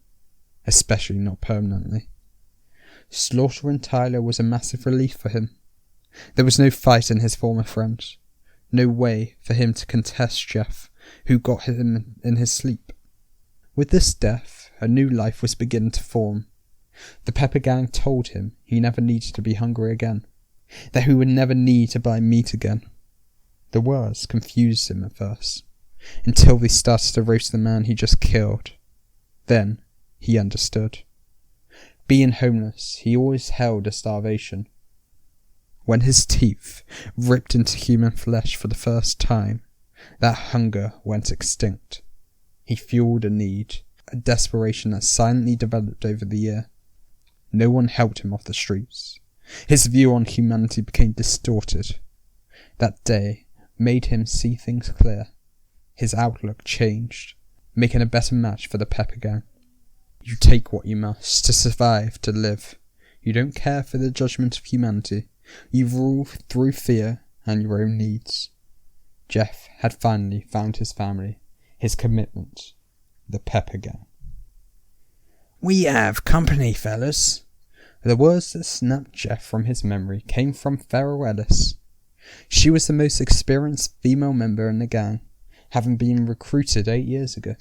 especially not permanently. Slaughtering Tyler was a massive relief for him. There was no fight in his former friend, no way for him to contest Jeff, who got him in his sleep. With this death, a new life was beginning to form. The Pepper Gang told him he never needed to be hungry again, that he would never need to buy meat again. The words confused him at first, until they started to roast the man he just killed. Then he understood. Being homeless, he always held a starvation. When his teeth ripped into human flesh for the first time, that hunger went extinct. He fueled a need, a desperation that silently developed over the year. No one helped him off the streets. His view on humanity became distorted. That day made him see things clear. His outlook changed, making a better match for the Pepper Gang. You take what you must to survive, to live. You don't care for the judgment of humanity. You rule through fear and your own needs. Jeff had finally found his family, his commitment, the Pepper Gang. We have company, fellas. The words that snapped Jeff from his memory came from Farrell Ellis. She was the most experienced female member in the gang, having been recruited 8 years ago.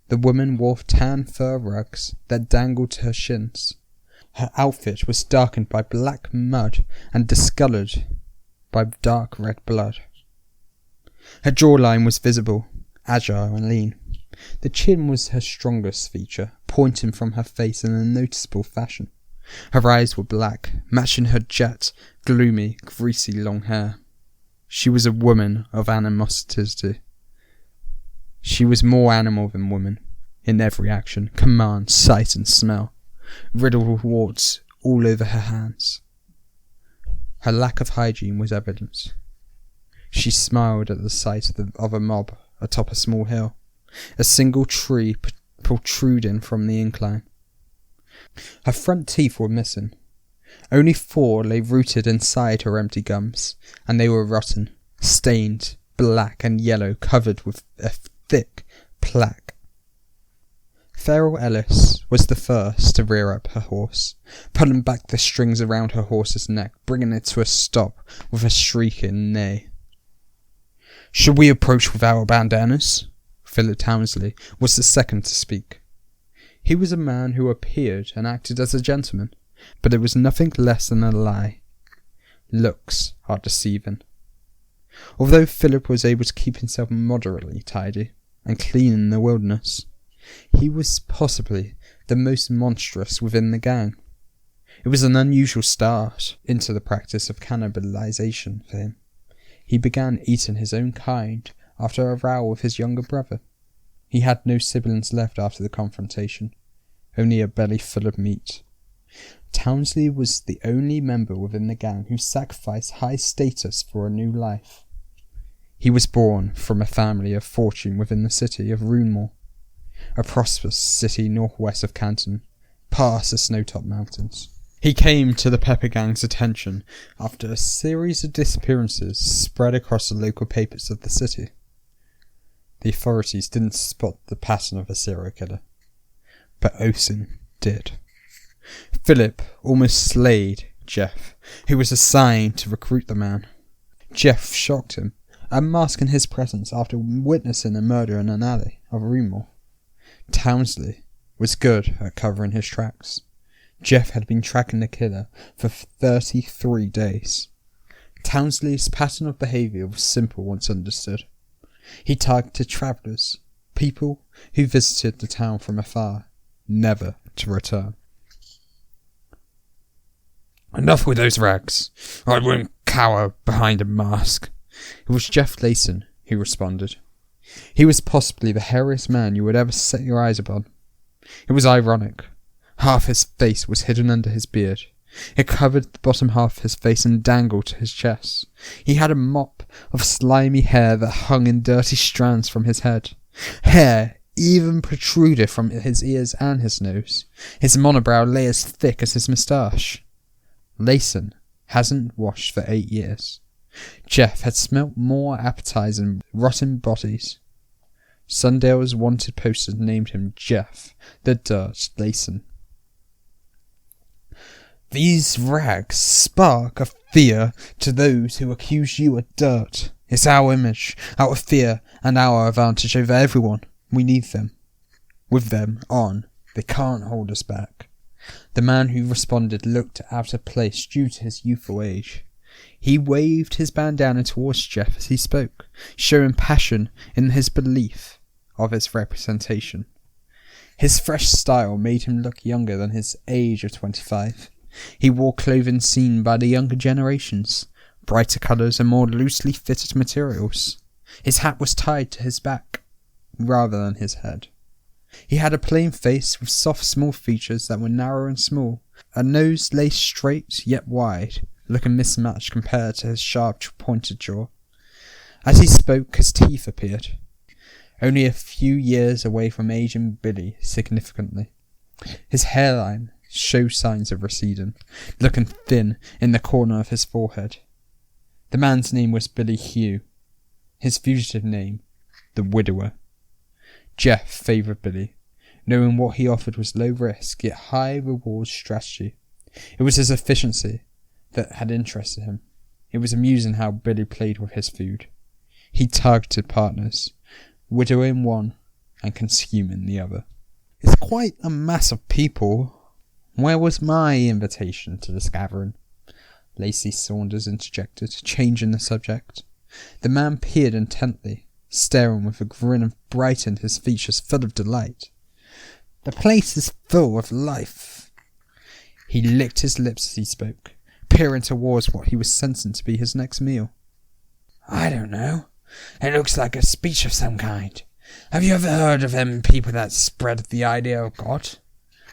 The woman wore tan fur rugs that dangled to her shins. Her outfit was darkened by black mud and discoloured by dark red blood. Her jawline was visible, agile and lean. The chin was her strongest feature, pointing from her face in a noticeable fashion. Her eyes were black, matching her jet, gloomy, greasy long hair. She was a woman of animosity. She was more animal than woman, in every action, command, sight and smell, riddled with warts all over her hands. Her lack of hygiene was evident. She smiled at the sight of a mob atop a small hill, a single tree protruding from the incline. Her front teeth were missing. Only 4 lay rooted inside her empty gums, and they were rotten, stained, black and yellow, covered with a thick plaque. Feral Ellis was the first to rear up her horse, pulling back the strings around her horse's neck, bringing it to a stop with a shrieking neigh. "Should we approach with our bandanas?" Philip Townsley was the second to speak. He was a man who appeared and acted as a gentleman, but it was nothing less than a lie. Looks are deceiving. Although Philip was able to keep himself moderately tidy and clean in the wilderness, he was possibly the most monstrous within the gang. It was an unusual start into the practice of cannibalization for him. He began eating his own kind after a row with his younger brother. He had no siblings left after the confrontation, only a belly full of meat. Townsley was the only member within the gang who sacrificed high status for a new life. He was born from a family of fortune within the city of Runnemore, a prosperous city northwest of Canton, past the snow-topped mountains. He came to the Pepper Gang's attention after a series of disappearances spread across the local papers of the city. The authorities didn't spot the pattern of a serial killer, but Osen did. Philip almost slayed Jeff, who was assigned to recruit the man. Jeff shocked him, unmasking his presence after witnessing a murder in an alley of Runnemore. Townsley was good at covering his tracks. Jeff had been tracking the killer for 33 days. Townsley's pattern of behaviour was simple once understood. He targeted travellers, people who visited the town from afar, never to return. "Enough with those rags. I won't cower behind a mask." It was Jeff Layson who responded. He was possibly the hairiest man you would ever set your eyes upon. It was ironic. Half his face was hidden under his beard. It covered the bottom half of his face and dangled to his chest. He had a mop of slimy hair that hung in dirty strands from his head. Hair even protruded from his ears and his nose. His monobrow lay as thick as his moustache. Layson hasn't washed for 8 years. Jeff had smelt more appetizing rotten bodies. Sundale's wanted poster named him Jeff the Dirt Layson. "These rags spark a fear to those who accuse you of dirt. It's our image, our fear, and our advantage over everyone. We need them. With them on, they can't hold us back." The man who responded looked out of place due to his youthful age. He waved his bandana towards Jeff as he spoke, showing passion in his belief of its representation. His fresh style made him look younger than his age of 25. He wore clothing seen by the younger generations, brighter colours and more loosely fitted materials. His hat was tied to his back, rather than his head. He had a plain face with soft small features that were narrow and small. A nose lay straight yet wide, looking mismatched compared to his sharp pointed jaw. As he spoke, his teeth appeared, only a few years away from aging Billy significantly. His hairline showed signs of receding, looking thin in the corner of his forehead. The man's name was Billy Hugh, his fugitive name, the Widower. Jeff favoured Billy, knowing what he offered was low risk yet high reward strategy. It was his efficiency that had interested him. It was amusing how Billy played with his food. He targeted partners, widowing one and consuming the other. "It's quite a mass of people. Where was my invitation to this gathering?" Lacey Saunders interjected, changing the subject. The man peered intently, staring with a grin that brightened his features full of delight. "The place is full of life." He licked his lips as he spoke, peering towards what he was sensing to be his next meal. "I don't know. It looks like a speech of some kind. Have you ever heard of them people that spread the idea of God?"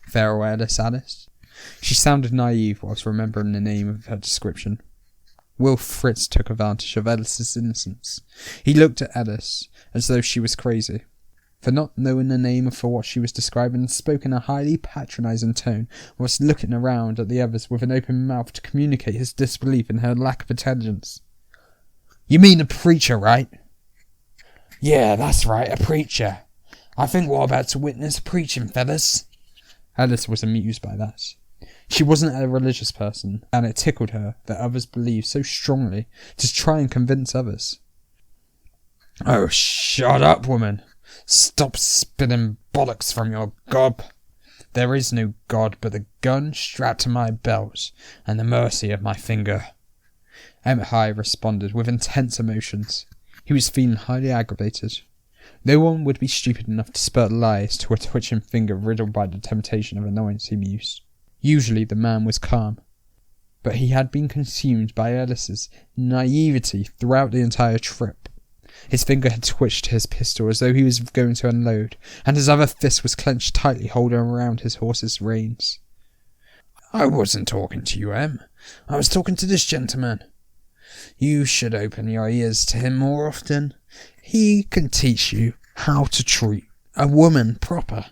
Feral Ellis asked. She sounded naive whilst remembering the name of her description. Will Fritz took advantage of Ellis's innocence. He looked at Ellis as though she was crazy. for not knowing the name for what she was describing and spoke in a highly patronising tone, whilst looking around at the others with an open mouth to communicate his disbelief in her lack of intelligence. "You mean a preacher, right?" "Yeah, that's right, a preacher. I think we're about to witness preaching, fellas." Alice was amused by that. She wasn't a religious person, and it tickled her that others believed so strongly to try and convince others. "Oh, shut up, woman. Stop spitting bollocks from your gob. There is no God but the gun strapped to my belt and the mercy of my finger." Emmett High responded with intense emotions. He was feeling highly aggravated. No one would be stupid enough to spurt lies to a twitching finger riddled by the temptation of annoyance, he mused. Usually the man was calm, but he had been consumed by Alice's naivety throughout the entire trip. His finger had twitched to his pistol as though he was going to unload, and his other fist was clenched tightly holding around his horse's reins. "I wasn't talking to you, Em. I was talking to this gentleman. You should open your ears to him more often. He can teach you how to treat a woman proper."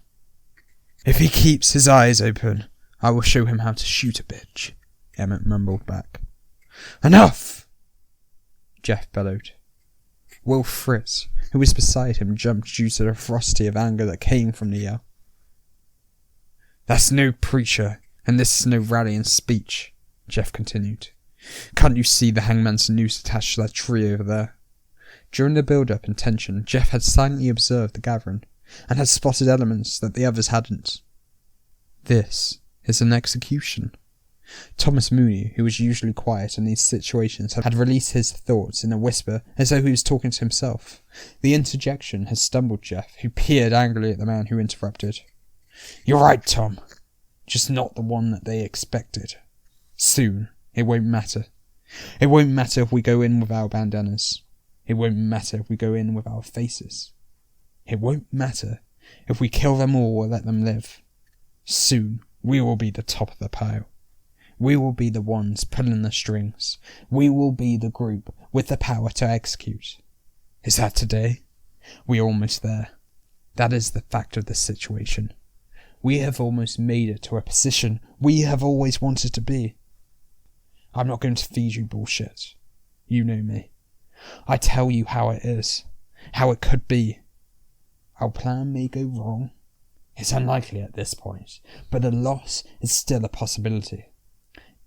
"If he keeps his eyes open, I will show him how to shoot a bitch," Emmett mumbled back. "Enough!" Jeff bellowed. Will Fritz, who was beside him, jumped due to the ferocity of anger that came from the yell. "That's no preacher, and this is no rallying speech," Jeff continued. "Can't you see the hangman's noose attached to that tree over there?" During the build-up and tension, Jeff had silently observed the gathering, and had spotted elements that the others hadn't. This is an execution. Thomas Mooney, who was usually quiet in these situations, had released his thoughts in a whisper as though he was talking to himself. The interjection had stumbled Jeff, who peered angrily at the man who interrupted. "You're right, Tom. Just not the one that they expected. Soon, it won't matter. It won't matter if we go in with our bandanas. It won't matter if we go in with our faces. It won't matter if we kill them all or let them live. Soon, we will be the top of the pile. We will be the ones pulling the strings. We will be the group with the power to execute. Is that today? We are almost there. That is the fact of the situation. We have almost made it to a position we have always wanted to be. I'm not going to feed you bullshit. You know me. I tell you how it is, how it could be. Our plan may go wrong. It's unlikely at this point, but a loss is still a possibility.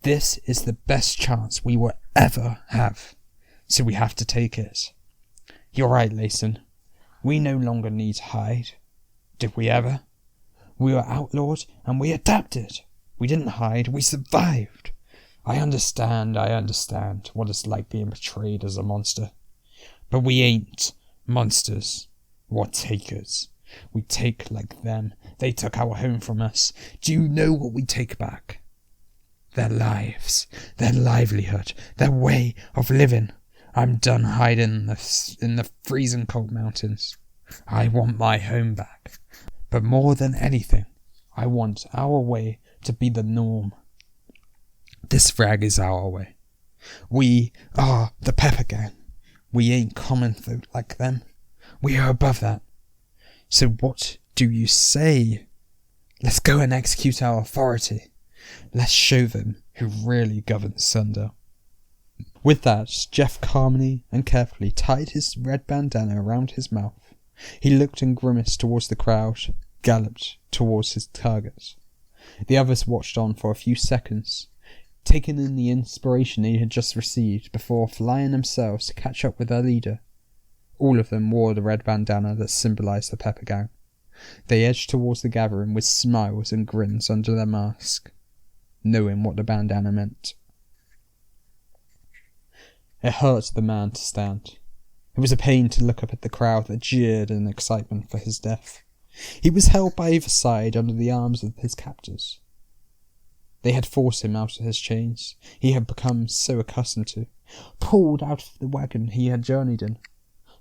This is the best chance we will ever have, so we have to take it. You're right, Layson. We no longer need to hide. Did we ever? We were outlawed and we adapted. We didn't hide, we survived. I understand what it's like being betrayed as a monster. But we ain't monsters. We're takers. We take like them. They took our home from us. Do you know what we take back? Their lives, their livelihood, their way of living. I'm done hiding in the freezing cold mountains. I want my home back. But more than anything, I want our way to be the norm. This frag is our way. We are the Pepper Gang. We ain't common folk like them. We are above that. So what do you say? Let's go and execute our authority. Let's show them who really governs Sundale. With that, Jeff calmly and carefully tied his red bandana around his mouth. He looked and grimaced towards the crowd, galloped towards his target. The others watched on for a few seconds, taking in the inspiration they had just received before flying themselves to catch up with their leader. All of them wore the red bandana that symbolised the Pepper Gang. They edged towards the gathering with smiles and grins under their mask, knowing what the bandana meant. It hurt the man to stand. It was a pain to look up at the crowd that jeered in excitement for his death. He was held by either side under the arms of his captors. They had forced him out of his chains he had become so accustomed to, pulled out of the wagon he had journeyed in,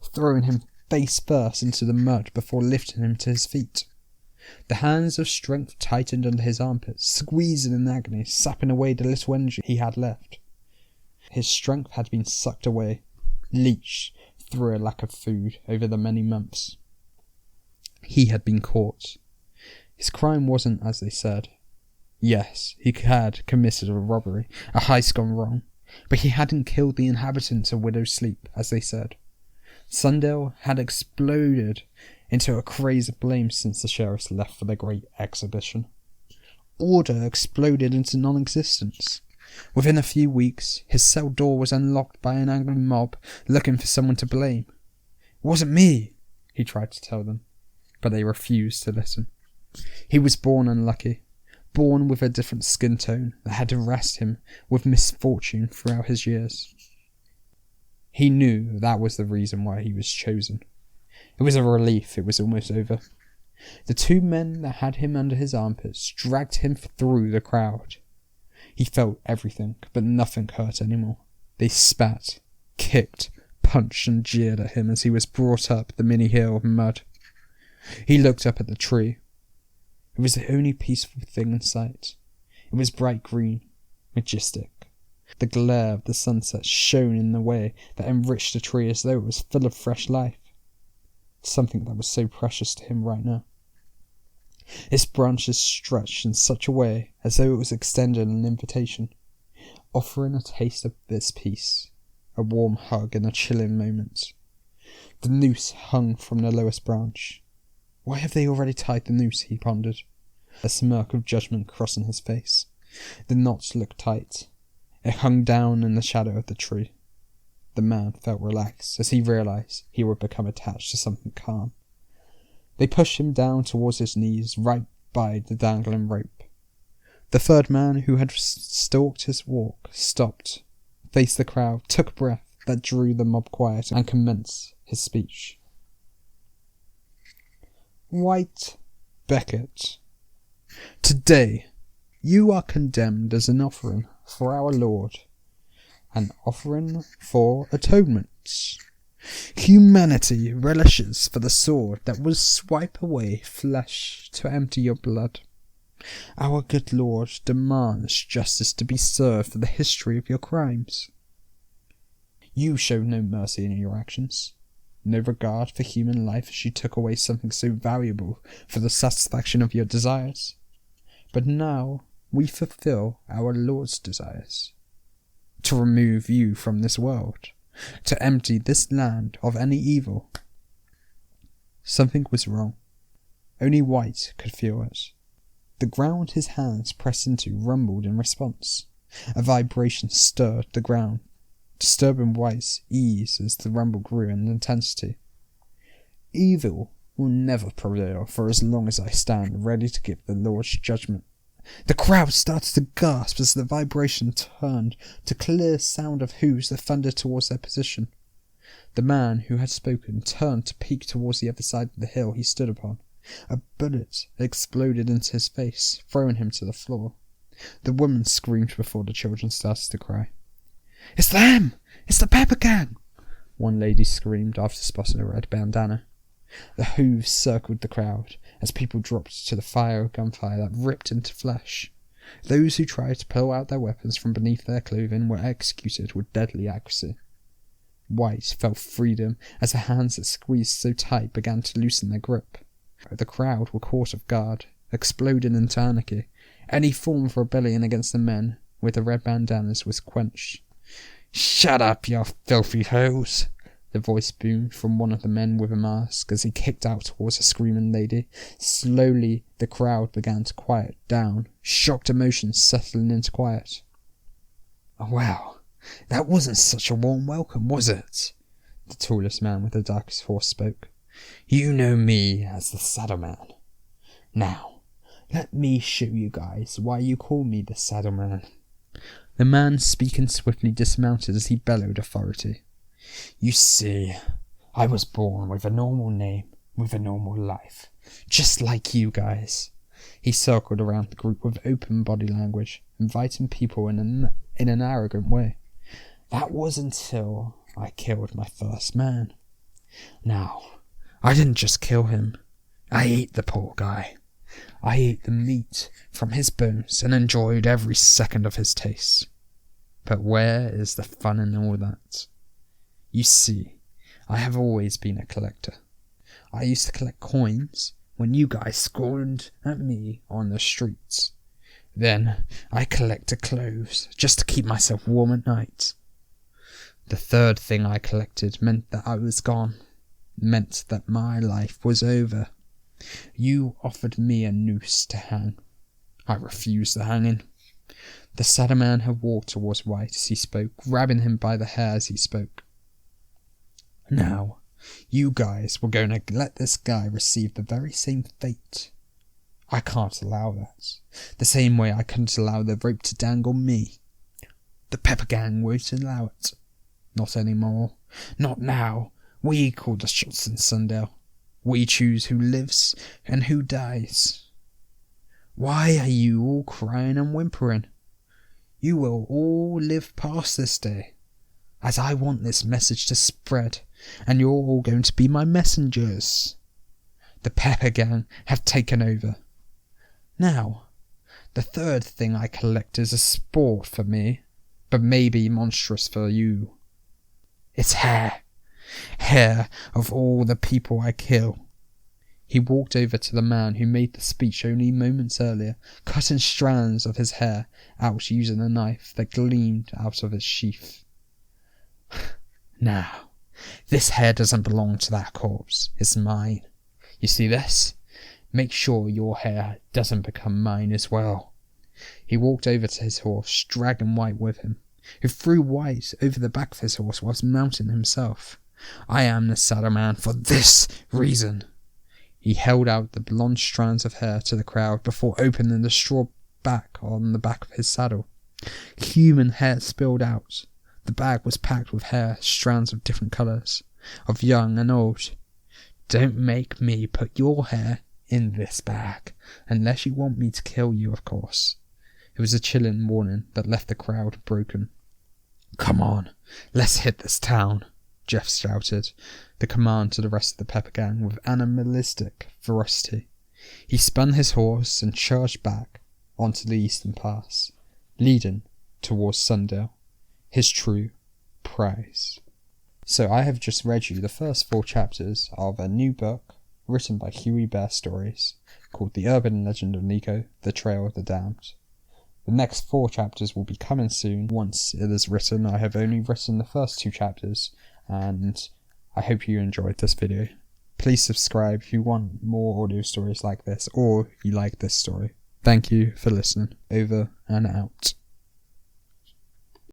throwing him face first into the mud before lifting him to his feet. The hands of strength tightened under his armpits, squeezing in agony, sapping away the little energy he had left. His strength had been sucked away, leached through a lack of food over the many months. He had been caught. His crime wasn't as they said. Yes, he had committed a robbery, a heist gone wrong, but he hadn't killed the inhabitants of Widow's Sleep, as they said. Sundale had exploded into a craze of blame since the sheriffs left for their great exhibition. Order exploded into non-existence. Within a few weeks, his cell door was unlocked by an angry mob looking for someone to blame. It wasn't me, he tried to tell them, but they refused to listen. He was born unlucky, born with a different skin tone that had harassed him with misfortune throughout his years. He knew that was the reason why he was chosen. It was a relief it was almost over. The two men that had him under his armpits dragged him through the crowd. He felt everything, but nothing hurt anymore. They spat, kicked, punched and jeered at him as he was brought up the mini hill of mud. He looked up at the tree. It was the only peaceful thing in sight. It was bright green, majestic. The glare of the sunset shone in the way that enriched the tree as though it was full of fresh life. Something that was so precious to him right now. Its branches stretched in such a way as though it was extending an invitation, offering a taste of this peace, a warm hug in a chilling moment. The noose hung from the lowest branch. Why have they already tied the noose, he pondered, a smirk of judgment crossing his face. The knots looked tight. It hung down in the shadow of the tree. The man felt relaxed as he realised he would become attached to something calm. They pushed him down towards his knees, right by the dangling rope. The third man, who had stalked his walk, stopped, faced the crowd, took a breath that drew the mob quiet, and commenced his speech. White Beckett, today you are condemned as an offering for our Lord, an offering for atonement. Humanity relishes for the sword that will swipe away flesh to empty your blood. Our good Lord demands justice to be served for the history of your crimes. You showed no mercy in your actions, no regard for human life as you took away something so valuable for the satisfaction of your desires. But now we fulfill our Lord's desires, to remove you from this world, to empty this land of any evil. Something was wrong. Only White could feel it. The ground his hands pressed into rumbled in response. A vibration stirred the ground, disturbing White's ease as the rumble grew in intensity. Evil will never prevail for as long as I stand ready to give the Lord's judgment. The crowd started to gasp as the vibration turned to clear sound of hooves that thundered towards their position. The man who had spoken turned to peek towards the other side of the hill he stood upon. A bullet exploded into his face, throwing him to the floor. The woman screamed before the children started to cry. "It's them! It's the Pepper Gang!" one lady screamed after spotting a red bandana. The hooves circled the crowd as people dropped to the fire of gunfire that ripped into flesh. Those who tried to pull out their weapons from beneath their clothing were executed with deadly accuracy. White felt freedom as the hands that squeezed so tight began to loosen their grip. The crowd were caught off guard, exploding into anarchy. Any form of rebellion against the men with the red bandanas was quenched. "Shut up, you filthy hoes!" The voice boomed from one of the men with a mask as he kicked out towards a screaming lady. Slowly the crowd began to quiet down, shocked emotions settling into quiet. "Well, that wasn't such a warm welcome, was it?" The tallest man with the darkest horse spoke. "You know me as the Saddleman. Now, let me show you guys why you call me the Saddleman." The man speaking swiftly dismounted as he bellowed authority. "You see, I was born with a normal name, with a normal life, just like you guys." He circled around the group with open body language, inviting people in an arrogant way. "That was until I killed my first man. Now, I didn't just kill him. I ate the poor guy. I ate the meat from his bones and enjoyed every second of his taste. But where is the fun in all that? You see, I have always been a collector. I used to collect coins, when you guys scorned at me on the streets. Then I collected clothes just to keep myself warm at night. The third thing I collected meant that I was gone, meant that my life was over. You offered me a noose to hang. I refused the hanging. The sadder man had walked towards White as he spoke, grabbing him by the hair as he spoke. Now, you guys were going to let this guy receive the very same fate. I can't allow that. The same way I couldn't allow the rope to dangle me. The Pepper Gang won't allow it. Not anymore. Not now. We call the shots in Sundale. We choose who lives and who dies. Why are you all crying and whimpering? You will all live past this day, as I want this message to spread, and you're all going to be my messengers. The Pepper Gang have taken over. Now, the third thing I collect is a sport for me, but maybe monstrous for you. It's hair. Hair of all the people I kill. He walked over to the man who made the speech only moments earlier, cutting strands of his hair out using a knife that gleamed out of its sheath. Now, this hair doesn't belong to that corpse. It's mine. You see this? Make sure your hair doesn't become mine as well. He walked over to his horse, dragging White with him, who threw White over the back of his horse whilst mounting himself. I am the sadder man for this reason. He held out the blonde strands of hair to the crowd before opening the straw back on the back of his saddle. Human hair spilled out. The bag was packed with hair, strands of different colours, of young and old. Don't make me put your hair in this bag, unless you want me to kill you, of course. It was a chilling warning that left the crowd broken. Come on, let's hit this town, Jeff shouted, the command to the rest of the Pepper Gang with animalistic ferocity. He spun his horse and charged back onto the eastern pass, leading towards Sundale, his true prize. So I have just read you the first 4 chapters of a new book written by Huey Bear Stories called The Urban Legend of Nico, The Trail of the Damned. The next 4 chapters will be coming soon once it is written. I have only written the first 2 chapters, and I hope you enjoyed this video. Please subscribe if you want more audio stories like this, or you like this story. Thank you for listening. Over and out.